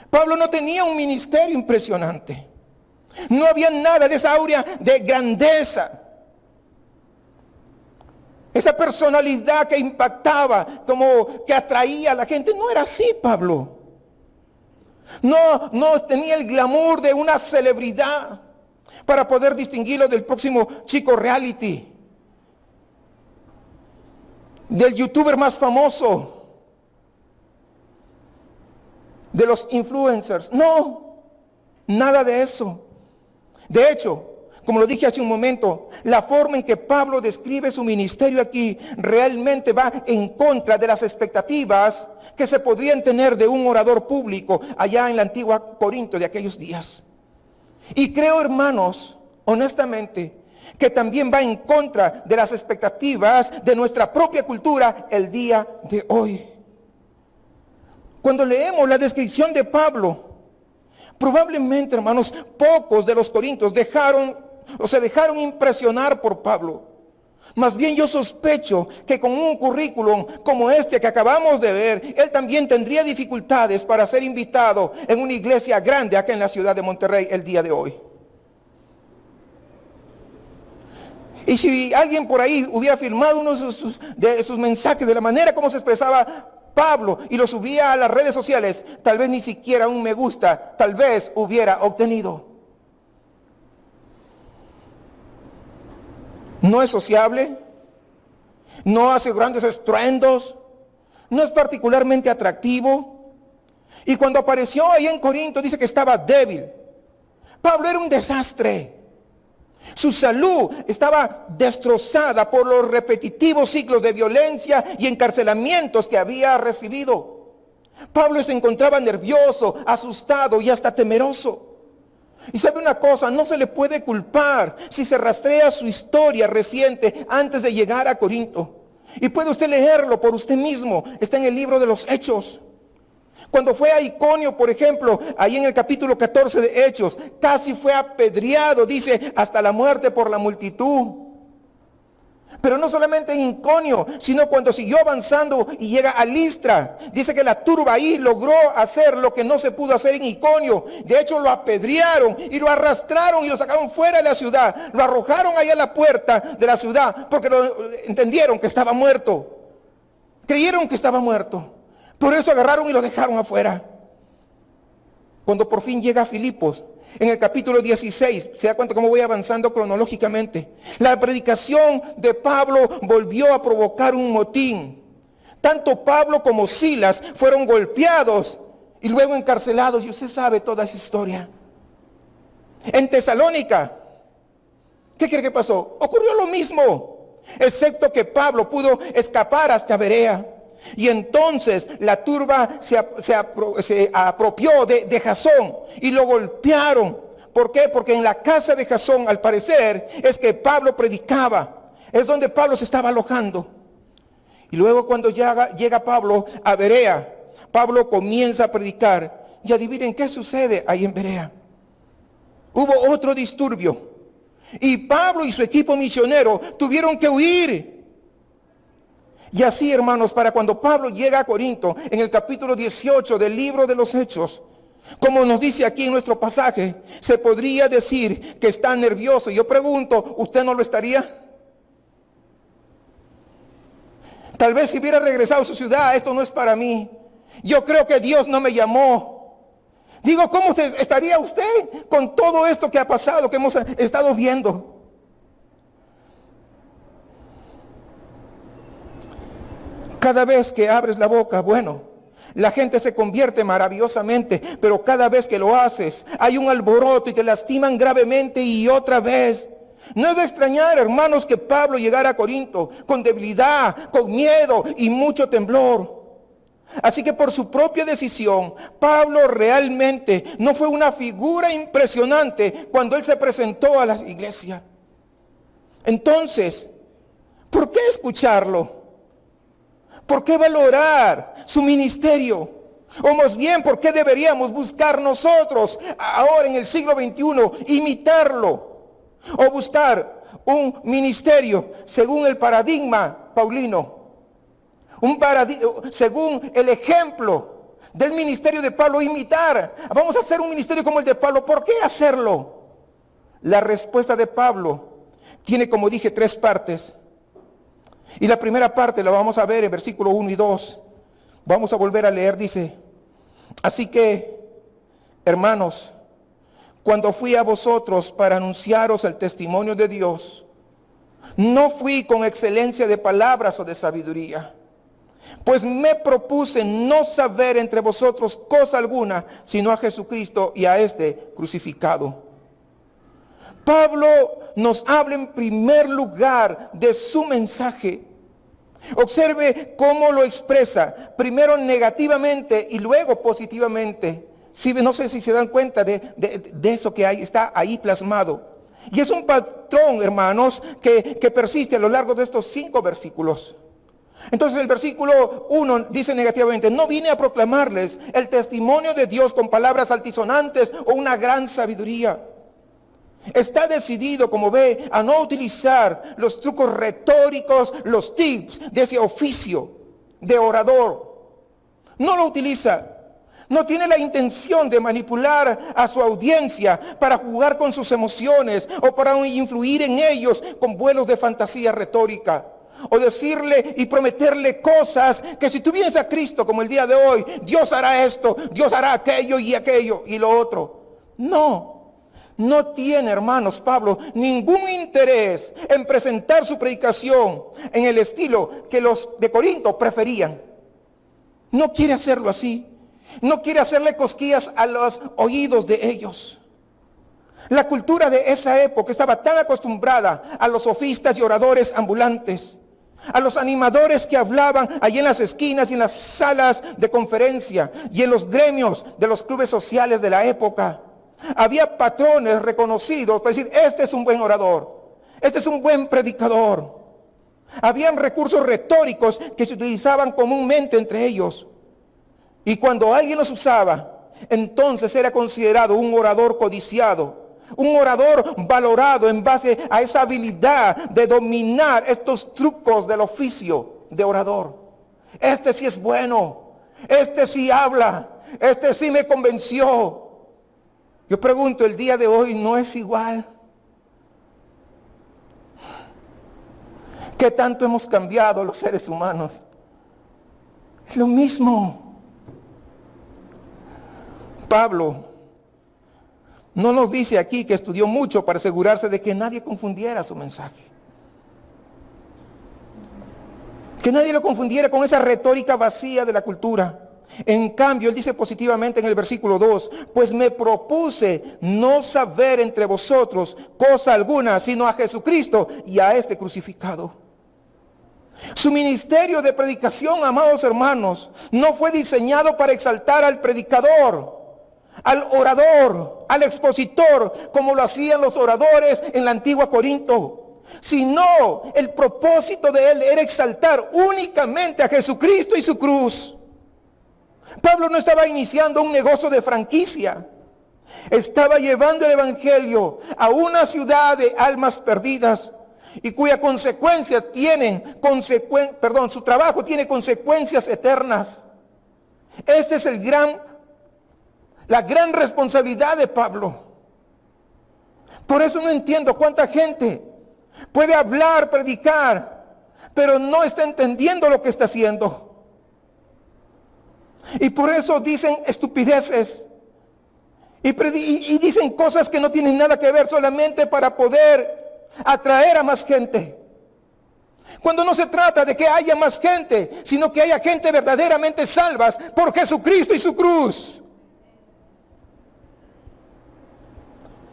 Pablo no tenía un ministerio impresionante. No había nada de esa aurea de grandeza. Esa personalidad que impactaba, como que atraía a la gente. No era así, Pablo. No tenía el glamour de una celebridad para poder distinguirlo del próximo chico reality, del youtuber más famoso, de los influencers. No, nada de eso. De hecho, como lo dije hace un momento, la forma en que Pablo describe su ministerio aquí realmente va en contra de las expectativas que se podrían tener de un orador público allá en la antigua Corinto de aquellos días. Y creo, hermanos, honestamente, que también va en contra de las expectativas de nuestra propia cultura el día de hoy. Cuando leemos la descripción de Pablo, probablemente, hermanos, pocos de los corintios se dejaron impresionar por Pablo. Más bien yo sospecho que con un currículum como este que acabamos de ver, él también tendría dificultades para ser invitado en una iglesia grande acá en la ciudad de Monterrey el día de hoy. Y si alguien por ahí hubiera filmado uno de sus mensajes de la manera como se expresaba Pablo y lo subía a las redes sociales, tal vez ni siquiera un me gusta, tal vez hubiera obtenido. No es sociable, no hace grandes estruendos, no es particularmente atractivo. Y cuando apareció ahí en Corinto dice que estaba débil. Pablo era un desastre. Su salud estaba destrozada por los repetitivos ciclos de violencia y encarcelamientos que había recibido. Pablo se encontraba nervioso, asustado y hasta temeroso. Y sabe una cosa, no se le puede culpar si se rastrea su historia reciente antes de llegar a Corinto. Y puede usted leerlo por usted mismo, está en el libro de los Hechos. Cuando fue a Iconio, por ejemplo, ahí en el capítulo 14 de Hechos, casi fue apedreado, dice, hasta la muerte por la multitud. Pero no solamente en Iconio, sino cuando siguió avanzando y llega a Listra. Dice que la turba ahí logró hacer lo que no se pudo hacer en Iconio. De hecho, lo apedrearon y lo arrastraron y lo sacaron fuera de la ciudad. Lo arrojaron ahí a la puerta de la ciudad porque entendieron que estaba muerto. Creyeron que estaba muerto. Por eso agarraron y lo dejaron afuera. Cuando por fin llega a Filipos, en el capítulo 16, se da cuenta cómo voy avanzando cronológicamente. La predicación de Pablo volvió a provocar un motín. Tanto Pablo como Silas fueron golpeados y luego encarcelados. Y usted sabe toda esa historia. En Tesalónica, ¿qué cree que pasó? Ocurrió lo mismo, excepto que Pablo pudo escapar hasta Berea. Y entonces la turba se apropió de Jasón y lo golpearon. ¿Por qué? Porque en la casa de Jasón, al parecer, es que Pablo predicaba. Es donde Pablo se estaba alojando. Y luego cuando llega Pablo a Berea, Pablo comienza a predicar. Y adivinen qué sucede ahí en Berea. Hubo otro disturbio. Y Pablo y su equipo misionero tuvieron que huir. Y así, hermanos, para cuando Pablo llega a Corinto, en el capítulo 18 del libro de los Hechos, como nos dice aquí en nuestro pasaje, se podría decir que está nervioso. Yo pregunto, ¿usted no lo estaría? Tal vez si hubiera regresado a su ciudad, esto no es para mí. Yo creo que Dios no me llamó. Digo, ¿cómo estaría usted con todo esto que ha pasado, que hemos estado viendo? Cada vez que abres la boca, bueno, la gente se convierte maravillosamente, pero cada vez que lo haces, hay un alboroto y te lastiman gravemente y otra vez. No es de extrañar, hermanos, que Pablo llegara a Corinto con debilidad, con miedo y mucho temblor. Así que por su propia decisión, Pablo realmente no fue una figura impresionante cuando él se presentó a la iglesia. Entonces, ¿por qué escucharlo? ¿Por qué valorar su ministerio? O más bien, ¿por qué deberíamos buscar nosotros, ahora en el siglo XXI, imitarlo? O buscar un ministerio según el paradigma paulino. Según el ejemplo del ministerio de Pablo, imitar. Vamos a hacer un ministerio como el de Pablo. ¿Por qué hacerlo? La respuesta de Pablo tiene, como dije, 3 partes. Y la primera parte la vamos a ver en versículo 1 y 2. Vamos a volver a leer, dice: así que, hermanos, cuando fui a vosotros para anunciaros el testimonio de Dios, no fui con excelencia de palabras o de sabiduría, pues me propuse no saber entre vosotros cosa alguna, sino a Jesucristo y a este crucificado. Pablo nos habla en primer lugar de su mensaje. Observe cómo lo expresa, primero negativamente y luego positivamente. No sé si se dan cuenta de eso que está ahí plasmado. Y es un patrón, hermanos, que persiste a lo largo de estos 5 versículos. Entonces el versículo 1 dice negativamente: no vine a proclamarles el testimonio de Dios con palabras altisonantes o una gran sabiduría. Está decidido, como ve, a no utilizar los trucos retóricos, los tips de ese oficio de orador. No lo utiliza. No tiene la intención de manipular a su audiencia para jugar con sus emociones o para influir en ellos con vuelos de fantasía retórica. O decirle y prometerle cosas que si tú vienes a Cristo como el día de hoy, Dios hará esto, Dios hará aquello y lo otro. No tiene, hermanos, Pablo ningún interés en presentar su predicación en el estilo que los de Corinto preferían. No quiere hacerlo así. No quiere hacerle cosquillas a los oídos de ellos. La cultura de esa época estaba tan acostumbrada a los sofistas y oradores ambulantes, a los animadores que hablaban allí en las esquinas y en las salas de conferencia y en los gremios de los clubes sociales de la época. Había patrones reconocidos para decir: este es un buen orador, este es un buen predicador. Habían recursos retóricos que se utilizaban comúnmente entre ellos. Y cuando alguien los usaba, entonces era considerado un orador codiciado, Un orador valorado en base a esa habilidad de dominar estos trucos del oficio de orador. Este sí es bueno, este sí habla, este sí me convenció. Yo pregunto, el día de hoy no es igual. ¿Qué tanto hemos cambiado los seres humanos? Es lo mismo. Pablo no nos dice aquí que estudió mucho para asegurarse de que nadie confundiera su mensaje. Que nadie lo confundiera con esa retórica vacía de la cultura. En cambio, él dice positivamente en el versículo 2, pues me propuse no saber entre vosotros cosa alguna, sino a Jesucristo y a este crucificado. Su ministerio de predicación, amados hermanos, no fue diseñado para exaltar al predicador, al orador, al expositor, como lo hacían los oradores en la antigua Corinto, sino el propósito de él era exaltar únicamente a Jesucristo y su cruz. Pablo no estaba iniciando un negocio de franquicia, estaba llevando el evangelio a una ciudad de almas perdidas y cuyas consecuencias tienen, su trabajo tiene consecuencias eternas. Esta es la gran responsabilidad de Pablo. Por eso no entiendo cuánta gente puede hablar, predicar, pero no está entendiendo lo que está haciendo. Y por eso dicen estupideces y dicen cosas que no tienen nada que ver, solamente para poder atraer a más gente. Cuando no se trata de que haya más gente, sino que haya gente verdaderamente salvas por Jesucristo y su cruz.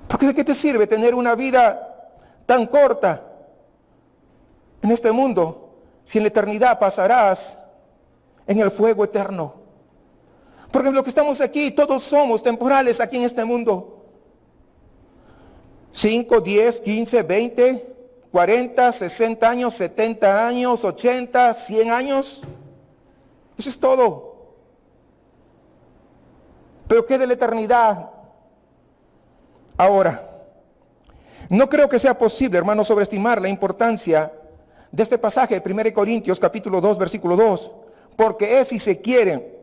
Porque ¿de qué te sirve tener una vida tan corta en este mundo si en la eternidad pasarás en el fuego eterno? Porque lo que estamos aquí, todos somos temporales aquí en este mundo. 5, 10, 15, 20, 40, 60 años, 70 años, 80, 100 años. Eso es todo. Pero ¿qué de la eternidad? Ahora, no creo que sea posible, hermanos, sobreestimar la importancia de este pasaje de 1 Corintios capítulo 2, versículo 2, porque es, si se quiere,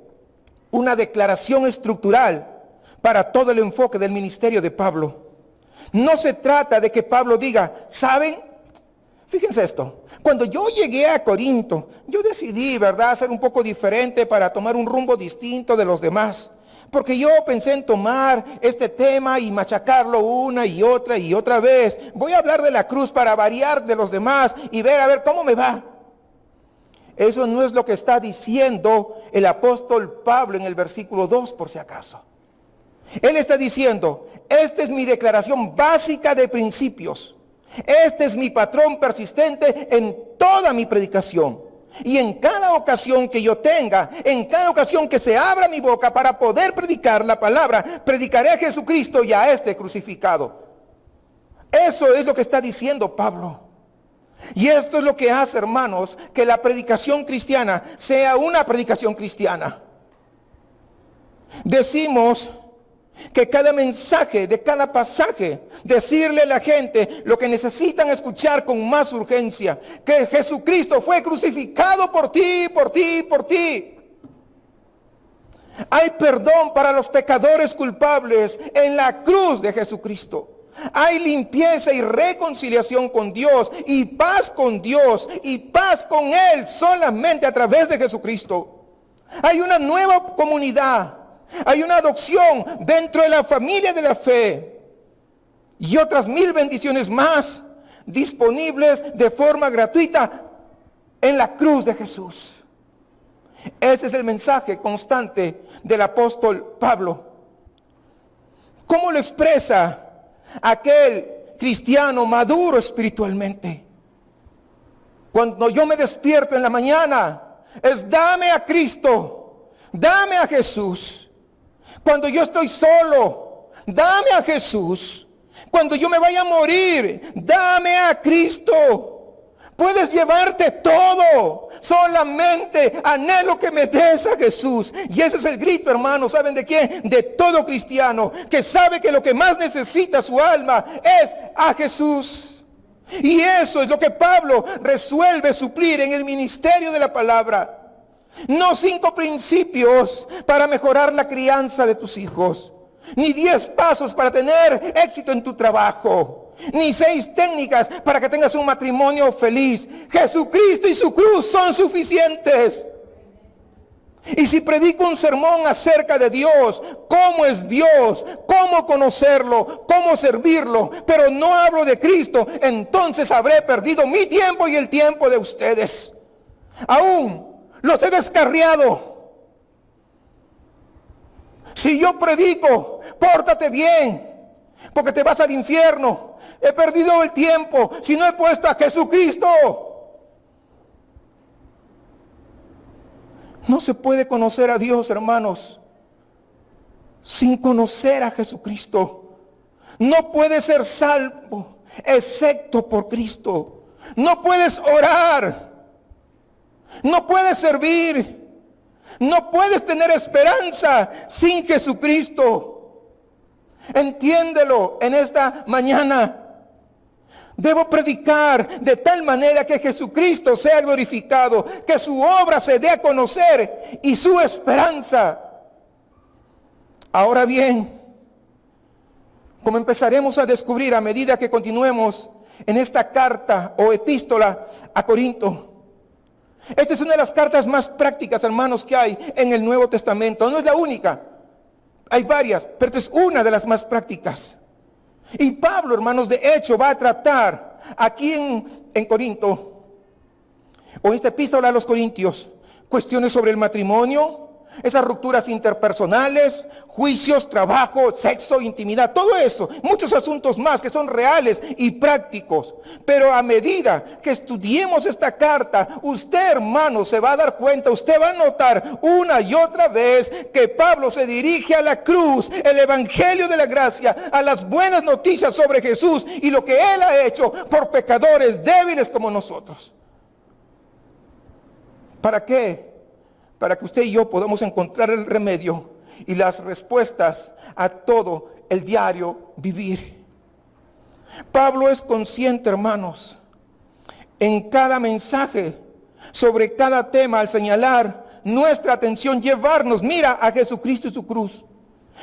una declaración estructural para todo el enfoque del ministerio de Pablo. No se trata de que Pablo diga, ¿saben? Fíjense esto, cuando yo llegué a Corinto, yo decidí, ¿verdad?, ser un poco diferente para tomar un rumbo distinto de los demás. Porque yo pensé en tomar este tema y machacarlo una y otra vez. Voy a hablar de la cruz para variar de los demás y ver a ver cómo me va. Eso no es lo que está diciendo el apóstol Pablo en el versículo 2, por si acaso. Él está diciendo, esta es mi declaración básica de principios. Este es mi patrón persistente en toda mi predicación. Y en cada ocasión que yo tenga, en cada ocasión que se abra mi boca para poder predicar la palabra, predicaré a Jesucristo y a este crucificado. Eso es lo que está diciendo Pablo. Y esto es lo que hace, hermanos, que la predicación cristiana sea una predicación cristiana. Decimos que cada mensaje, de cada pasaje, decirle a la gente lo que necesitan escuchar con más urgencia, que Jesucristo fue crucificado por ti, por ti, por ti. Hay perdón para los pecadores culpables en la cruz de Jesucristo. Hay limpieza y reconciliación con Dios y paz con Dios y paz con Él solamente a través de Jesucristo. Hay una nueva comunidad. Hay una adopción dentro de la familia de la fe y otras 1000 bendiciones más disponibles de forma gratuita en la cruz de Jesús. Ese es el mensaje constante del apóstol Pablo. ¿Cómo lo expresa aquel cristiano maduro espiritualmente? Cuando yo me despierto en la mañana, es dame a Cristo, dame a Jesús. Cuando yo estoy solo, dame a Jesús. Cuando yo me vaya a morir, dame a Cristo. Puedes llevarte todo, solamente anhelo que me des a Jesús. Y ese es el grito, hermanos, ¿saben de quién? De todo cristiano que sabe que lo que más necesita su alma es a Jesús. Y eso es lo que Pablo resuelve suplir en el ministerio de la palabra. No 5 principios para mejorar la crianza de tus hijos, ni 10 pasos para tener éxito en tu trabajo, ni 6 técnicas para que tengas un matrimonio feliz. Jesucristo y su cruz son suficientes. Y si predico un sermón acerca de Dios, cómo es Dios, cómo conocerlo, cómo servirlo, pero no hablo de Cristo, entonces habré perdido mi tiempo y el tiempo de ustedes. Aún los he descarriado. Si yo predico, pórtate bien, porque te vas al infierno. He perdido el tiempo si no he puesto a Jesucristo. No se puede conocer a Dios, hermanos, sin conocer a Jesucristo. No puedes ser salvo excepto por Cristo. No puedes orar. No puedes servir. No puedes tener esperanza sin Jesucristo. Entiéndelo en esta mañana. Debo predicar de tal manera que Jesucristo sea glorificado, que su obra se dé a conocer y su esperanza. Ahora bien, como empezaremos a descubrir a medida que continuemos en esta carta o epístola a Corinto, esta es una de las cartas más prácticas, hermanos, que hay en el Nuevo Testamento. No es la única, hay varias, pero esta es una de las más prácticas. Y Pablo, hermanos, de hecho va a tratar aquí en Corinto, o en esta epístola a los Corintios, cuestiones sobre el matrimonio, esas rupturas interpersonales, juicios, trabajo, sexo, intimidad, todo eso, muchos asuntos más que son reales y prácticos. Pero a medida que estudiemos esta carta, usted, hermano, se va a dar cuenta, usted va a notar una y otra vez que Pablo se dirige a la cruz, el evangelio de la gracia, a las buenas noticias sobre Jesús y lo que Él ha hecho por pecadores débiles como nosotros. ¿Para qué? Para que usted y yo podamos encontrar el remedio y las respuestas a todo el diario vivir. Pablo es consciente, hermanos, en cada mensaje, sobre cada tema, al señalar nuestra atención, llevarnos, mira, a Jesucristo y su cruz.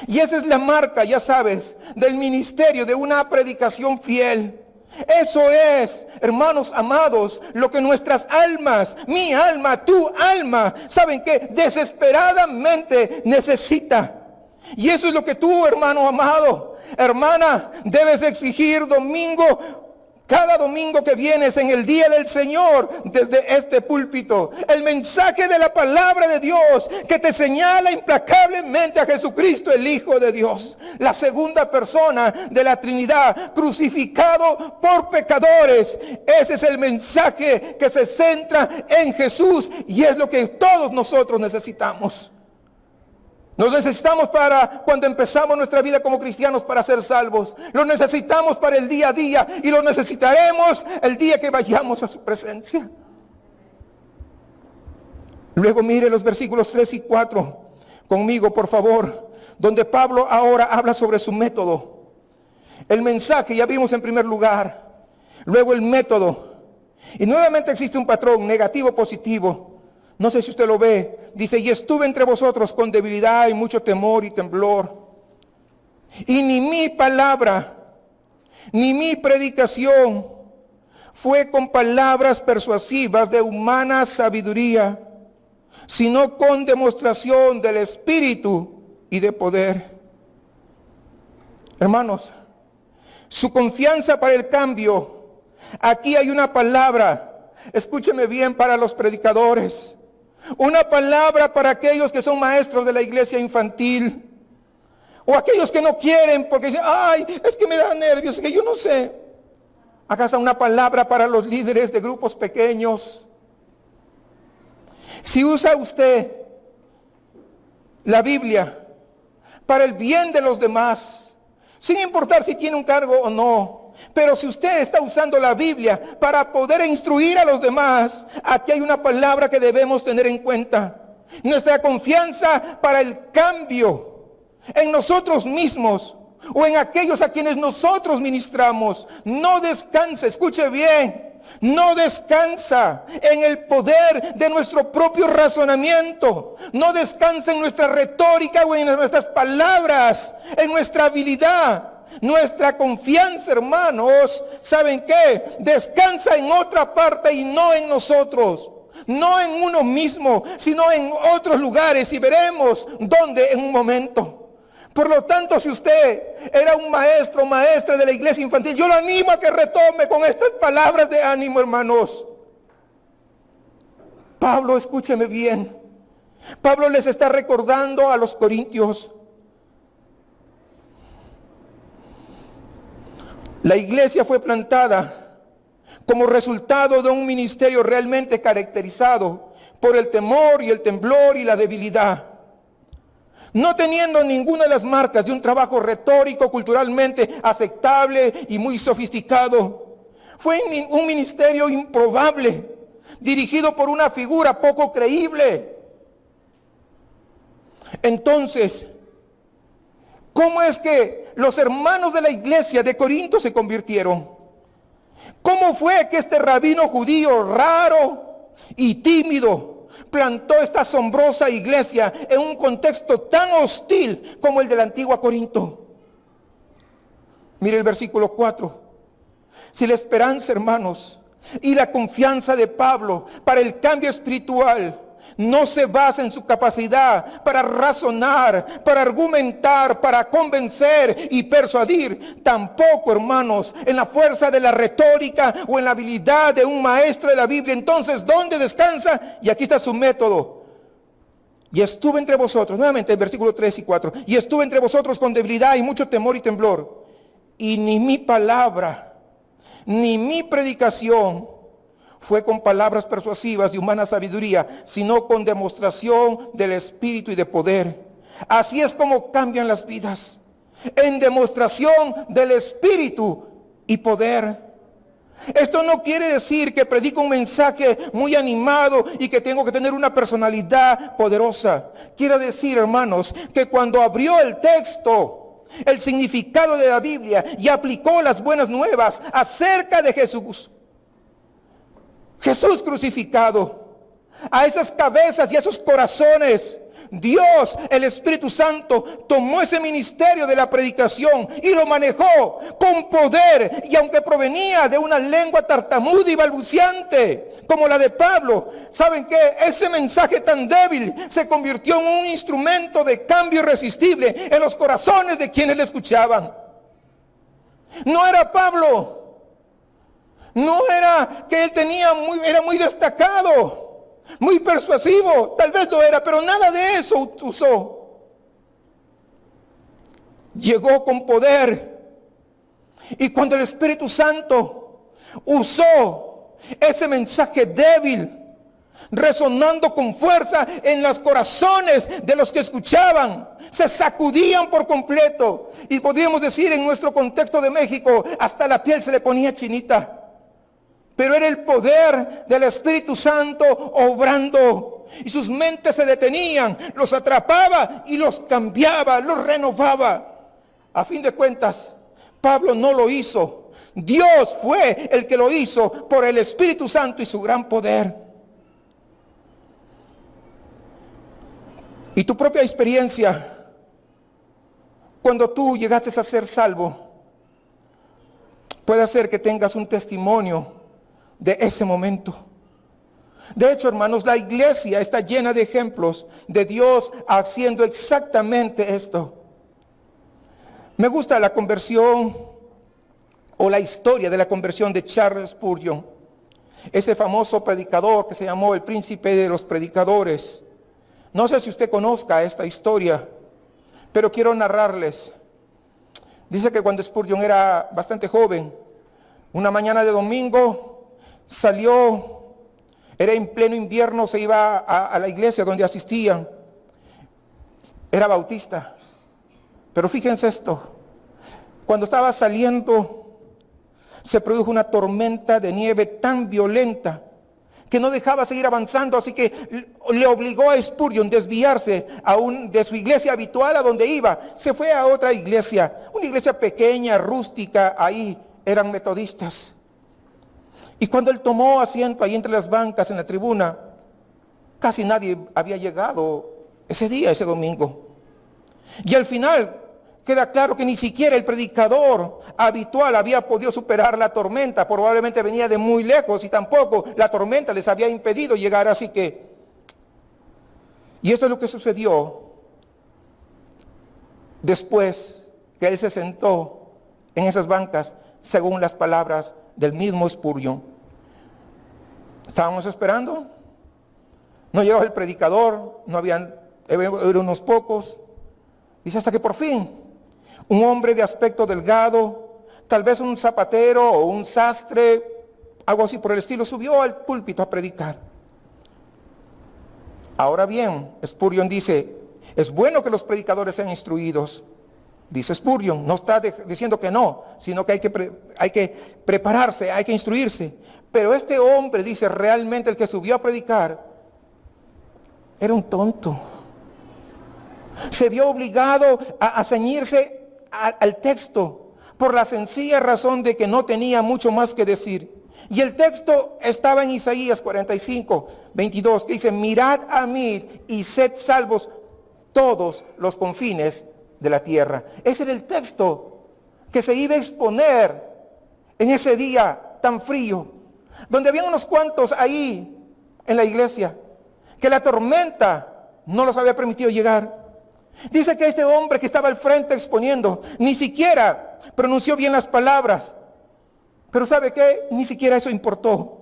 Y esa es la marca, ya sabes, del ministerio de una predicación fiel. Eso es, hermanos amados, lo que nuestras almas, mi alma, tu alma, ¿saben qué? Desesperadamente necesita. Y eso es lo que tú, hermano amado, hermana, debes exigir cada domingo que vienes en el día del Señor desde este púlpito. El mensaje de la palabra de Dios que te señala implacablemente a Jesucristo, el Hijo de Dios, la segunda persona de la Trinidad, crucificado por pecadores. Ese es el mensaje que se centra en Jesús y es lo que todos nosotros necesitamos. Nos necesitamos para cuando empezamos nuestra vida como cristianos para ser salvos. Lo necesitamos para el día a día y lo necesitaremos el día que vayamos a su presencia. Luego mire los versículos 3 y 4 conmigo, por favor, donde Pablo ahora habla sobre su método. El mensaje ya vimos en primer lugar, luego el método. Y nuevamente existe un patrón negativo, positivo. No sé si usted lo ve. Dice, y estuve entre vosotros con debilidad y mucho temor y temblor. Y ni mi palabra, ni mi predicación fue con palabras persuasivas de humana sabiduría, sino con demostración del Espíritu y de poder. Hermanos, su confianza para el cambio. Aquí hay una palabra, escúcheme bien, para los predicadores. Una palabra para aquellos que son maestros de la iglesia infantil. O aquellos que no quieren porque dicen, ay, es que me da nervios, es que yo no sé. Acá está una palabra para los líderes de grupos pequeños. Si usa usted la Biblia para el bien de los demás, sin importar si tiene un cargo o no, Pero si usted está usando la Biblia para poder instruir a los demás, aquí hay una palabra que debemos tener en cuenta. Nuestra confianza para el cambio en nosotros mismos o en aquellos a quienes nosotros ministramos no descansa, escuche bien, no descansa en el poder de nuestro propio razonamiento, no descansa en nuestra retórica o en nuestras palabras, en nuestra habilidad. Nuestra confianza, hermanos, ¿saben qué? Descansa en otra parte y no en nosotros. No en uno mismo, sino en otros lugares, y veremos dónde en un momento. Por lo tanto, si usted era un maestro o maestra de la iglesia infantil, yo lo animo a que retome con estas palabras de ánimo, hermanos. Pablo, escúcheme bien. Pablo les está recordando a los corintios. La iglesia fue plantada como resultado de un ministerio realmente caracterizado por el temor y el temblor y la debilidad. No teniendo ninguna de las marcas de un trabajo retórico, culturalmente aceptable y muy sofisticado. Fue un ministerio improbable, dirigido por una figura poco creíble. Entonces, ¿cómo es que los hermanos de la iglesia de Corinto se convirtieron? ¿Cómo fue que este rabino judío raro y tímido plantó esta asombrosa iglesia en un contexto tan hostil como el de la antigua Corinto? Mire el versículo 4. Si la esperanza, hermanos, y la confianza de Pablo para el cambio espiritual no se basa en su capacidad para razonar, para argumentar, para convencer y persuadir, tampoco, hermanos, en la fuerza de la retórica o en la habilidad de un maestro de la Biblia. Entonces, ¿dónde descansa? Y aquí está su método. Y estuve entre vosotros, nuevamente el versículo 3 y 4, y estuve entre vosotros con debilidad y mucho temor y temblor, y ni mi palabra, ni mi predicación fue con palabras persuasivas de humana sabiduría, sino con demostración del Espíritu y de poder. Así es como cambian las vidas, en demostración del Espíritu y poder. Esto no quiere decir que predico un mensaje muy animado y que tengo que tener una personalidad poderosa. Quiere decir, hermanos, que cuando abrió el texto, el significado de la Biblia, y aplicó las buenas nuevas acerca de Jesús crucificado, a esas cabezas y a esos corazones, Dios, el Espíritu Santo, tomó ese ministerio de la predicación y lo manejó con poder. Y aunque provenía de una lengua tartamuda y balbuciante como la de Pablo, ¿saben qué? Ese mensaje tan débil se convirtió en un instrumento de cambio irresistible en los corazones de quienes le escuchaban. No era Pablo, no era que él era muy destacado, muy persuasivo, tal vez lo era, pero nada de eso usó. Llegó con poder. Y cuando el Espíritu Santo usó ese mensaje débil, resonando con fuerza en los corazones de los que escuchaban, se sacudían por completo. Y podríamos decir, en nuestro contexto de México, hasta la piel se le ponía chinita. Pero era el poder del Espíritu Santo obrando. Y sus mentes se detenían, los atrapaba y los cambiaba, los renovaba. A fin de cuentas, Pablo no lo hizo. Dios fue el que lo hizo por el Espíritu Santo y su gran poder. Y tu propia experiencia, cuando tú llegaste a ser salvo, puede hacer que tengas un testimonio de ese momento. De hecho, hermanos, la iglesia está llena de ejemplos de Dios haciendo exactamente esto. Me gusta la conversión o la historia de la conversión de Charles Spurgeon, ese famoso predicador que se llamó el príncipe de los predicadores. No sé si usted conozca esta historia, pero quiero narrarles. Dice que cuando Spurgeon era bastante joven, una mañana de domingo, salió, era en pleno invierno, se iba a la iglesia donde asistían. Era bautista. Pero fíjense esto, cuando estaba saliendo se produjo una tormenta de nieve tan violenta que no dejaba seguir avanzando, así que le obligó a Spurgeon desviarse de su iglesia habitual a donde iba. Se fue a otra iglesia, una iglesia pequeña, rústica, ahí eran metodistas. Y cuando él tomó asiento ahí entre las bancas en la tribuna, casi nadie había llegado ese día, ese domingo. Y al final queda claro que ni siquiera el predicador habitual había podido superar la tormenta. Probablemente venía de muy lejos y tampoco la tormenta les había impedido llegar. Así que, y eso es lo que sucedió después que él se sentó en esas bancas, según las palabras del mismo Spurgeon. Estábamos esperando, no llegó el predicador, eran unos pocos. Dice, hasta que por fin un hombre de aspecto delgado, tal vez un zapatero o un sastre, algo así por el estilo, subió al púlpito a predicar. Ahora bien, Spurgeon dice, es bueno que los predicadores sean instruidos. Dice Spurgeon, no está diciendo que no, sino que hay que prepararse, hay que instruirse. Pero este hombre, dice, realmente el que subió a predicar, era un tonto. Se vio obligado a ceñirse al texto por la sencilla razón de que no tenía mucho más que decir. Y el texto estaba en Isaías 45, 22, que dice, mirad a mí y sed salvos todos los confines de la tierra. Ese era el texto que se iba a exponer en ese día tan frío, donde había unos cuantos ahí en la iglesia, que la tormenta no los había permitido llegar. Dice que este hombre que estaba al frente exponiendo, ni siquiera pronunció bien las palabras. Pero ¿sabe qué? Ni siquiera eso importó.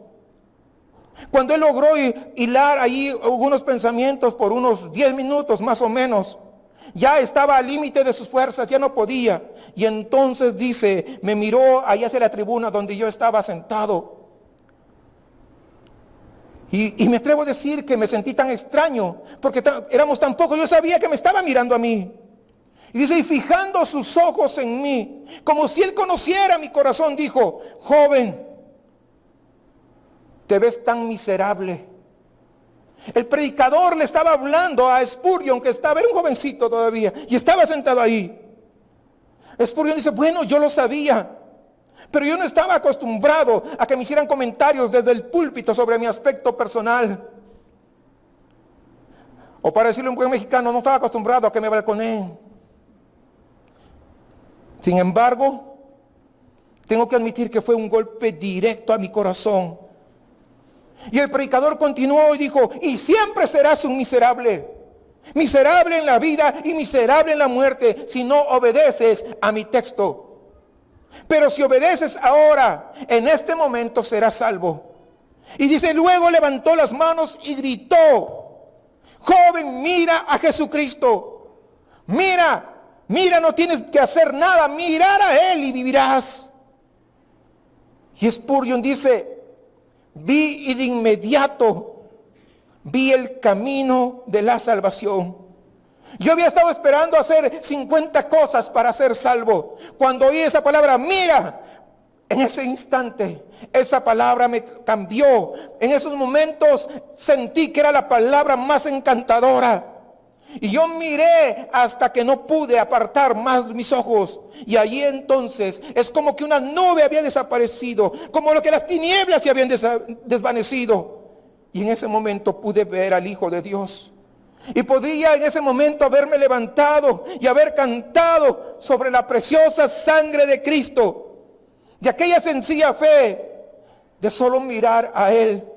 Cuando él logró hilar ahí algunos pensamientos por unos 10 minutos más o menos, ya estaba al límite de sus fuerzas, ya no podía. Y entonces dice, me miró allá hacia la tribuna donde yo estaba sentado. Y me atrevo a decir que me sentí tan extraño, porque éramos tan pocos, yo sabía que me estaba mirando a mí. Y dice, y fijando sus ojos en mí, como si él conociera mi corazón, dijo, joven, te ves tan miserable. El predicador le estaba hablando a Spurgeon, que era un jovencito todavía, y estaba sentado ahí. Spurgeon dice, bueno, yo lo sabía, pero yo no estaba acostumbrado a que me hicieran comentarios desde el púlpito sobre mi aspecto personal. O para decirlo en buen mexicano, no estaba acostumbrado a que me balconeen. Sin embargo, tengo que admitir que fue un golpe directo a mi corazón. Y el predicador continuó y dijo, y siempre serás un miserable. Miserable en la vida y miserable en la muerte si no obedeces a mi texto. Pero si obedeces ahora, en este momento serás salvo. Y dice, luego levantó las manos y gritó, joven, mira a Jesucristo. Mira, no tienes que hacer nada, mirar a Él y vivirás. Y Spurgeon dice, vi y de inmediato vi el camino de la salvación. Yo había estado esperando hacer 50 cosas para ser salvo. Cuando oí esa palabra, mira, en ese instante, esa palabra me cambió. En esos momentos sentí que era la palabra más encantadora. Y yo miré hasta que no pude apartar más mis ojos. Y allí entonces es como que una nube había desaparecido, como lo que las tinieblas se habían desvanecido. Y en ese momento pude ver al Hijo de Dios. Y podría en ese momento haberme levantado y haber cantado sobre la preciosa sangre de Cristo, de aquella sencilla fe de solo mirar a Él.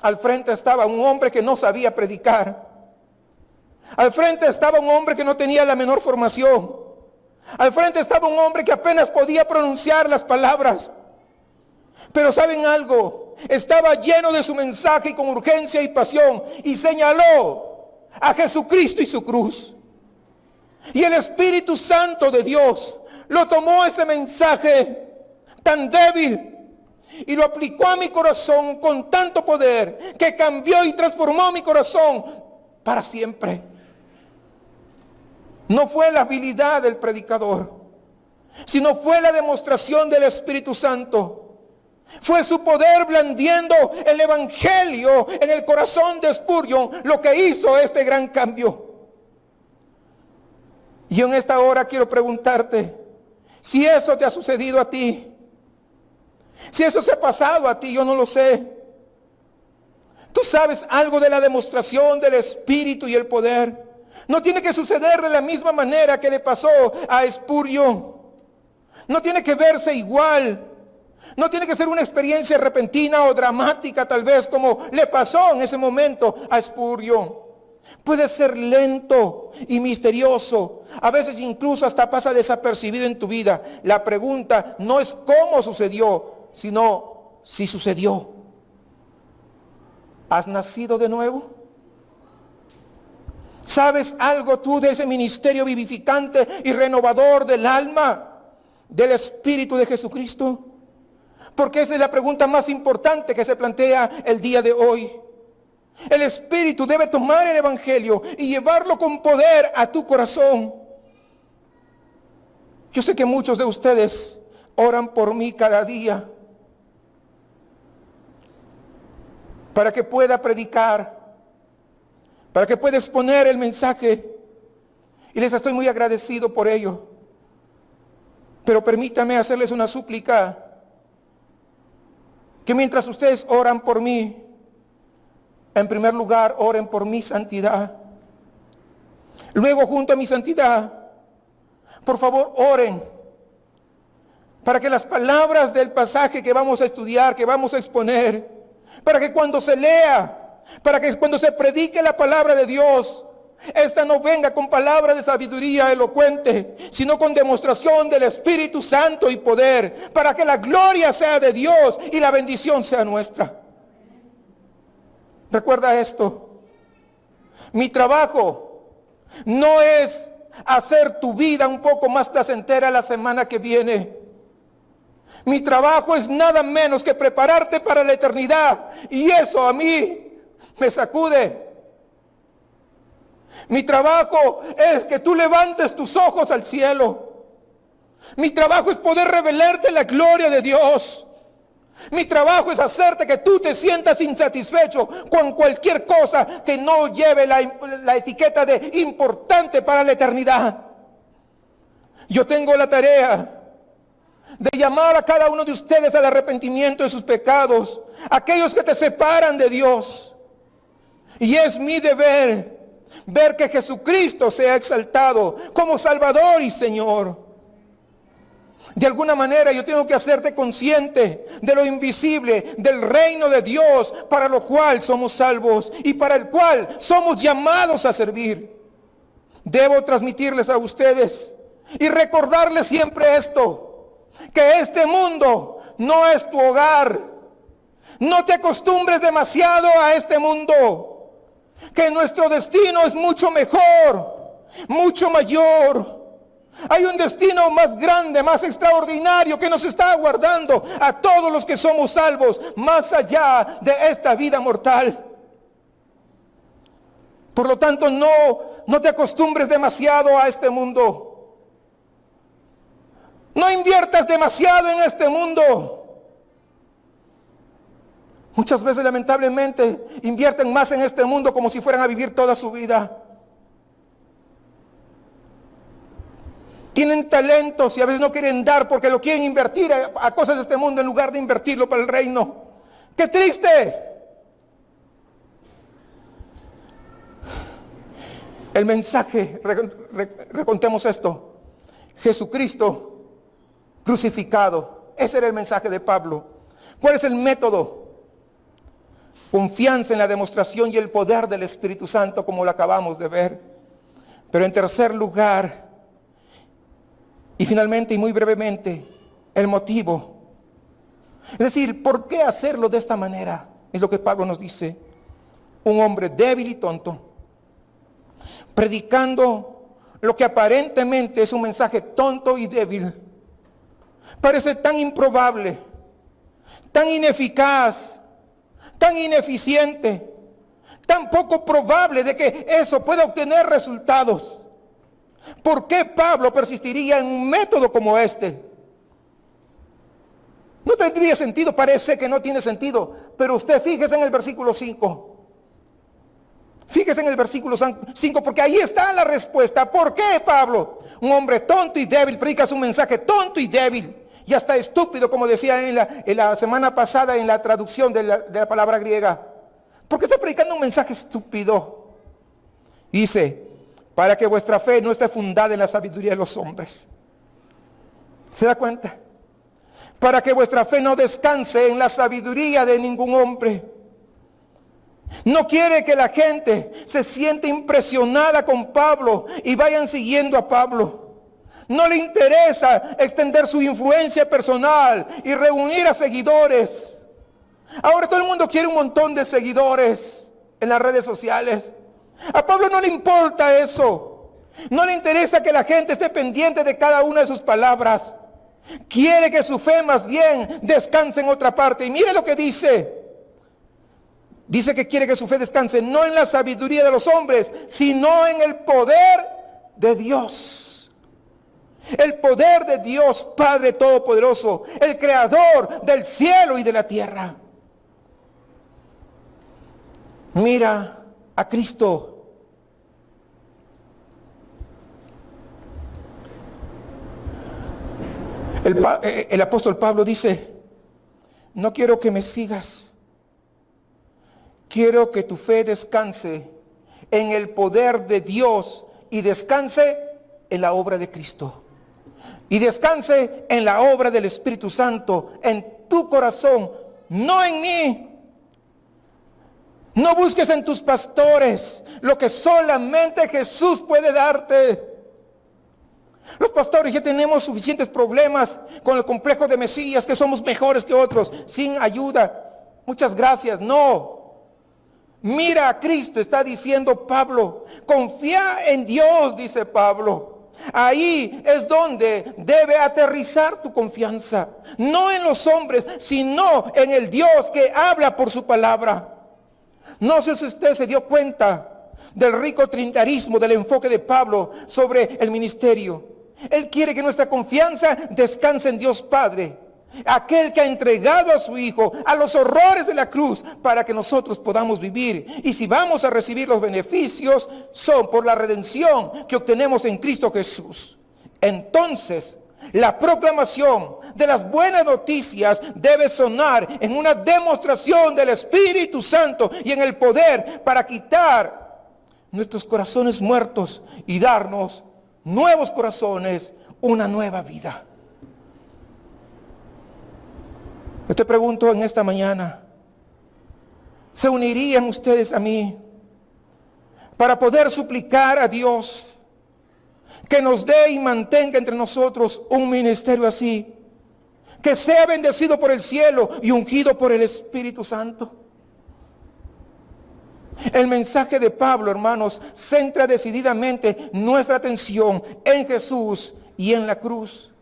Al frente estaba un hombre que no sabía predicar. Al frente estaba un hombre que no tenía la menor formación. Al frente estaba un hombre que apenas podía pronunciar las palabras. Pero ¿saben algo? Estaba lleno de su mensaje y con urgencia y pasión, y señaló a Jesucristo y su cruz. Y el Espíritu Santo de Dios lo tomó ese mensaje tan débil y lo aplicó a mi corazón con tanto poder que cambió y transformó mi corazón para siempre. No fue la habilidad del predicador, sino fue la demostración del Espíritu Santo. Fue su poder blandiendo el evangelio en el corazón de Spurgeon lo que hizo este gran cambio. Y en esta hora quiero preguntarte, si eso te ha sucedido a ti, si eso se ha pasado a ti, yo no lo sé. ¿Tú sabes algo de la demostración del Espíritu y el poder? No tiene que suceder de la misma manera que le pasó a Spurgeon. No tiene que verse igual. No tiene que ser una experiencia repentina o dramática, tal vez como le pasó en ese momento a Spurgeon. Puede ser lento y misterioso. A veces incluso hasta pasa desapercibido en tu vida. La pregunta no es cómo sucedió, sino si sucedió. ¿Has nacido de nuevo? ¿Sabes algo tú de ese ministerio vivificante y renovador del alma, del Espíritu de Jesucristo? Porque esa es la pregunta más importante que se plantea el día de hoy. El Espíritu debe tomar el Evangelio y llevarlo con poder a tu corazón. Yo sé que muchos de ustedes oran por mí cada día para que pueda predicar, para que pueda exponer el mensaje, y les estoy muy agradecido por ello. Pero permítame hacerles una súplica, que mientras ustedes oran por mí, en primer lugar oren por mi santidad. Luego, junto a mi santidad, por favor oren para que las palabras del pasaje que vamos a estudiar, que vamos a exponer, para que cuando se lea, para que cuando se predique la palabra de Dios, esta no venga con palabras de sabiduría elocuente, sino con demostración del Espíritu Santo y poder, para que la gloria sea de Dios y la bendición sea nuestra. Recuerda esto: mi trabajo no es hacer tu vida un poco más placentera la semana que viene. Mi trabajo es nada menos que prepararte para la eternidad, y eso a mí me sacude. Mi trabajo es que tú levantes tus ojos al cielo. Mi trabajo es poder revelarte la gloria de Dios. Mi trabajo es hacerte que tú te sientas insatisfecho con cualquier cosa que no lleve la etiqueta de importante para la eternidad. Yo tengo la tarea de llamar a cada uno de ustedes al arrepentimiento de sus pecados, aquellos que te separan de Dios. Y es mi deber ver que Jesucristo sea exaltado como Salvador y Señor. De alguna manera yo tengo que hacerte consciente de lo invisible, del reino de Dios, para lo cual somos salvos y para el cual somos llamados a servir. Debo transmitirles a ustedes y recordarles siempre esto: que este mundo no es tu hogar. No te acostumbres demasiado a este mundo. Que nuestro destino es mucho mejor, mucho mayor. Hay un destino más grande, más extraordinario que nos está aguardando a todos los que somos salvos, más allá de esta vida mortal. Por lo tanto, no te acostumbres demasiado a este mundo. No inviertas demasiado en este mundo. Muchas veces, lamentablemente, invierten más en este mundo como si fueran a vivir toda su vida. Tienen talentos y a veces no quieren dar porque lo quieren invertir a cosas de este mundo en lugar de invertirlo para el reino. ¡Qué triste! El mensaje, recontemos esto: Jesucristo crucificado. Ese era el mensaje de Pablo. ¿Cuál es el método? Confianza en la demostración y el poder del Espíritu Santo, como lo acabamos de ver. Pero en tercer lugar, y finalmente y muy brevemente, el motivo. Es decir, ¿por qué hacerlo de esta manera? Es lo que Pablo nos dice. Un hombre débil y tonto, predicando lo que aparentemente es un mensaje tonto y débil, parece tan improbable, tan ineficaz, tan ineficiente, tan poco probable de que eso pueda obtener resultados. ¿Por qué Pablo persistiría en un método como este? No tendría sentido, parece que no tiene sentido, pero usted fíjese en el versículo 5. Fíjese en el versículo 5, porque ahí está la respuesta. ¿Por qué Pablo, un hombre tonto y débil, predica un mensaje tonto y débil y hasta estúpido, como decía en la semana pasada en la traducción de la palabra griega? ¿Por qué está predicando un mensaje estúpido? Dice, para que vuestra fe no esté fundada en la sabiduría de los hombres. ¿Se da cuenta? Para que vuestra fe no descanse en la sabiduría de ningún hombre. No quiere que la gente se siente impresionada con Pablo y vayan siguiendo a Pablo. No le interesa extender su influencia personal y reunir a seguidores. Ahora todo el mundo quiere un montón de seguidores en las redes sociales. A Pablo no le importa eso. No le interesa que la gente esté pendiente de cada una de sus palabras. Quiere que su fe más bien descanse en otra parte. Y mire lo que dice. Dice que quiere que su fe descanse no en la sabiduría de los hombres, sino en el poder de Dios. El poder de Dios, Padre Todopoderoso, el Creador del cielo y de la tierra. Mira a Cristo. El apóstol Pablo dice, no quiero que me sigas. Quiero que tu fe descanse en el poder de Dios y descanse en la obra de Cristo. Y descanse en la obra del Espíritu Santo, en tu corazón, no en mí. No busques en tus pastores lo que solamente Jesús puede darte. Los pastores ya tenemos suficientes problemas con el complejo de Mesías, que somos mejores que otros, sin ayuda. Muchas gracias. No. Mira a Cristo, está diciendo Pablo. Confía en Dios, dice Pablo. Ahí es donde debe aterrizar tu confianza. No en los hombres, sino en el Dios que habla por su palabra. No sé si usted se dio cuenta del rico trinitarismo, del enfoque de Pablo sobre el ministerio. Él quiere que nuestra confianza descanse en Dios Padre, aquel que ha entregado a su Hijo a los horrores de la cruz para que nosotros podamos vivir. Y si vamos a recibir los beneficios, son por la redención que obtenemos en Cristo Jesús. Entonces, la proclamación de las buenas noticias debe sonar en una demostración del Espíritu Santo y en el poder para quitar nuestros corazones muertos y darnos nuevos corazones, una nueva vida. Yo te pregunto en esta mañana, ¿se unirían ustedes a mí para poder suplicar a Dios que nos dé y mantenga entre nosotros un ministerio así, que sea bendecido por el cielo y ungido por el Espíritu Santo? El mensaje de Pablo, hermanos, centra decididamente nuestra atención en Jesús y en la cruz.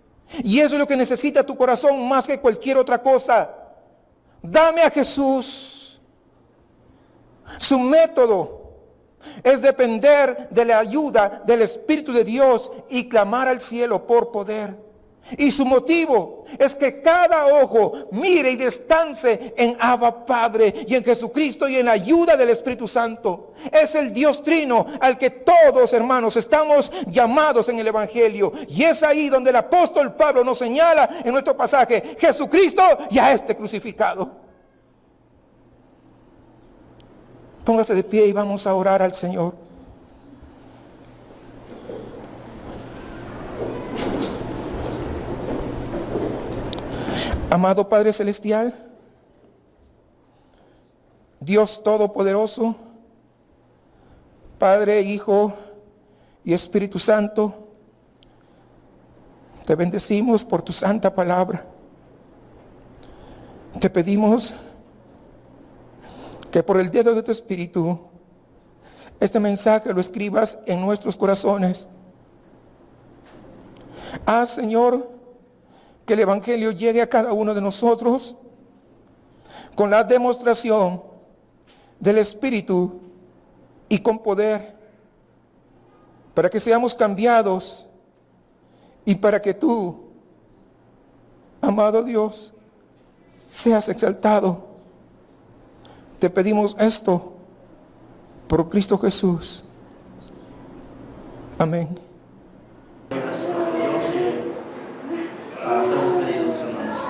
Y eso es lo que necesita tu corazón más que cualquier otra cosa. Dame a Jesús. Su método es depender de la ayuda del Espíritu de Dios y clamar al cielo por poder. Y su motivo es que cada ojo mire y descanse en Abba Padre y en Jesucristo y en la ayuda del Espíritu Santo. Es el Dios Trino al que todos, hermanos, estamos llamados en el Evangelio. Y es ahí donde el apóstol Pablo nos señala en nuestro pasaje: Jesucristo y a este crucificado. Póngase de pie y vamos a orar al Señor. Amado Padre Celestial, Dios Todopoderoso, Padre, Hijo y Espíritu Santo, te bendecimos por tu santa palabra. Te pedimos que por el dedo de tu Espíritu este mensaje lo escribas en nuestros corazones. Haz, Señor, que el Evangelio llegue a cada uno de nosotros con la demostración del Espíritu y con poder. para que seamos cambiados y para que tú, amado Dios, seas exaltado. Te pedimos esto por Cristo Jesús. Amén. Gracias a Dios y a ser despedidos, hermanos.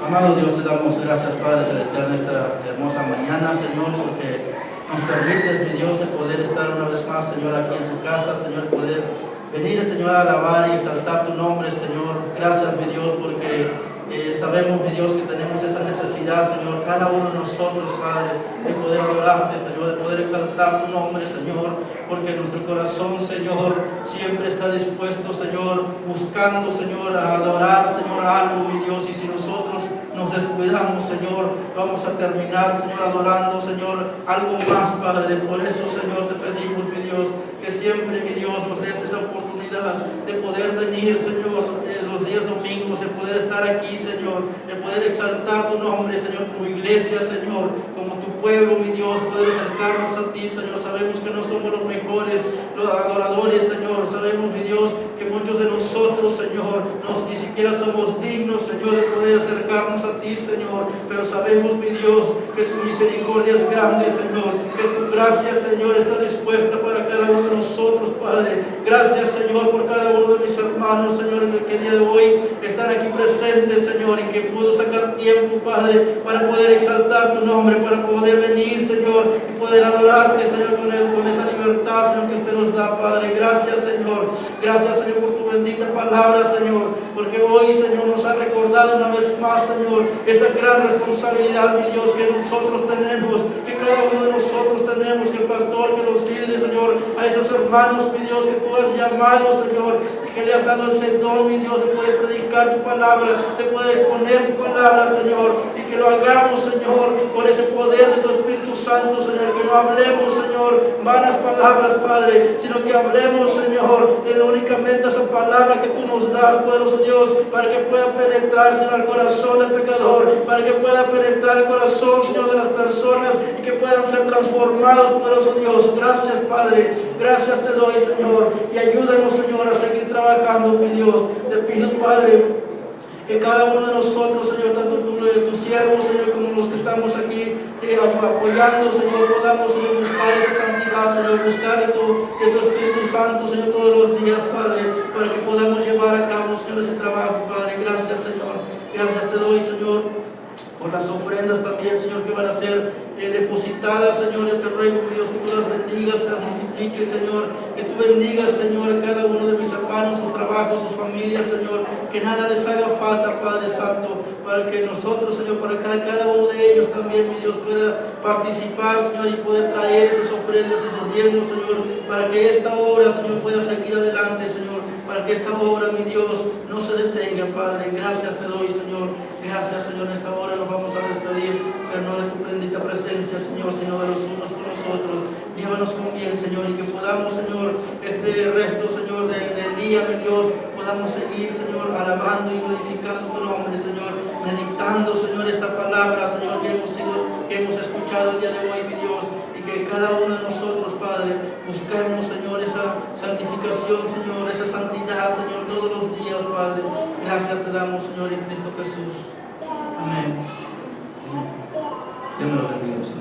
Amado Dios, te damos gracias, Padre Celestial, en esta hermosa mañana, Señor, porque nos permites, mi Dios, el poder estar una vez más, Señor, aquí en tu casa, Señor, poder venir, Señor, a alabar y exaltar tu nombre, Señor. Gracias, mi Dios, porque sabemos, mi Dios, que tenemos esa necesidad, Señor, cada uno de nosotros, Padre, de poder adorarte, Señor, de poder exaltar tu nombre, Señor, porque nuestro corazón, Señor, siempre está dispuesto, Señor, buscando, Señor, a adorar, Señor, algo, mi Dios, y si nosotros nos descuidamos, Señor, vamos a terminar, Señor, adorando, Señor, algo más, Padre. Por eso, Señor, te pedimos, mi Dios, que siempre, mi Dios, nos des esa oportunidad de poder venir, Señor, los días domingos, de poder estar aquí, Señor, de poder exaltar tu nombre, Señor, como iglesia, Señor, como tu pueblo, mi Dios, poder acercarnos a ti, Señor. Sabemos que no somos los mejores, los adoradores, Señor. Sabemos, mi Dios, que muchos de nosotros, Señor, ni siquiera somos dignos, Señor, de poder acercarnos a ti, Señor. Pero sabemos, mi Dios, que tu misericordia es grande, Señor, que tu gracia, Señor, está dispuesta para cada uno de nosotros, Padre. Gracias, Señor, por cada uno de mis hermanos, Señor, en el que día de hoy están aquí presentes, Señor, y que pudo sacar tiempo, Padre, para poder exaltar tu nombre, para poder venir, Señor, y poder adorarte, Señor, con esa libertad, Señor, que usted nos da, Padre. Gracias, Señor. Gracias, Señor, por tu bendita palabra, Señor, porque hoy, Señor, nos ha recordado una vez más, Señor, esa gran responsabilidad, mi Dios, que nosotros tenemos, que cada uno de nosotros tenemos, que el pastor, que los líderes, Señor, a esos hermanos, mi Dios, que tú has llamado, Señor, y que le has dado ese don, mi Dios, de poder predicar tu palabra, de poder poner tu palabra, Señor, y que lo hagamos, Señor, con ese poder de tu Espíritu Santo, Señor, que no hablemos, Señor, vanas palabras, Padre, sino que hablemos, Señor, de únicamente esa palabra que tú nos das, poderoso Dios, para que pueda penetrar, Señor, al corazón del pecador, para que pueda penetrar el corazón, Señor, de las personas y que puedan ser transformados, poderoso Dios. Gracias, Padre, gracias te doy, Señor, y ayúdanos, Señor, a seguir trabajando, mi Dios. Te pido, Padre, que cada uno de nosotros, Señor, tanto tú, tus siervos, Señor, como los que estamos aquí apoyando, Señor, podamos, Señor, buscar esa santidad, Señor, buscar de tu Espíritu Santo, Señor, todos los días, Padre, para que podamos llevar a cabo, Señor, ese trabajo, Padre. Gracias, Señor. Gracias te doy, Señor, por las ofrendas también, Señor, que van a ser depositadas, Señor. Yo te ruego, mi Dios, que tú las bendigas, que las multipliques, Señor, que tú bendigas, Señor, a cada uno de mis hermanos, sus trabajos, sus familias, Señor, que nada les haga falta, Padre Santo, para que nosotros, Señor, para que cada uno de ellos también, mi Dios, pueda participar, Señor, y poder traer esas ofrendas, esos diezmos, Señor, para que esta obra, Señor, pueda seguir adelante, Señor, para que esta obra, mi Dios, no se detenga, Padre. Gracias te doy, Señor. Gracias, Señor. En esta hora nos vamos a despedir, pero no de tu bendita presencia, Señor, sino de los unos con los otros. Llévanos con bien, Señor, y que podamos, Señor, este resto, Señor, del día, mi Dios, podamos seguir, Señor, alabando y glorificando tu nombre, Señor, meditando, Señor, esa palabra, Señor, que hemos escuchado el día de hoy, mi Dios, y que cada uno de nosotros, Padre, busquemos, Señor, esa santificación, Señor, esa santidad, Señor, todos los días, Padre. Gracias te damos, Señor, en Cristo Jesús. Amén. Amén. Dios me lo bendiga, Señor.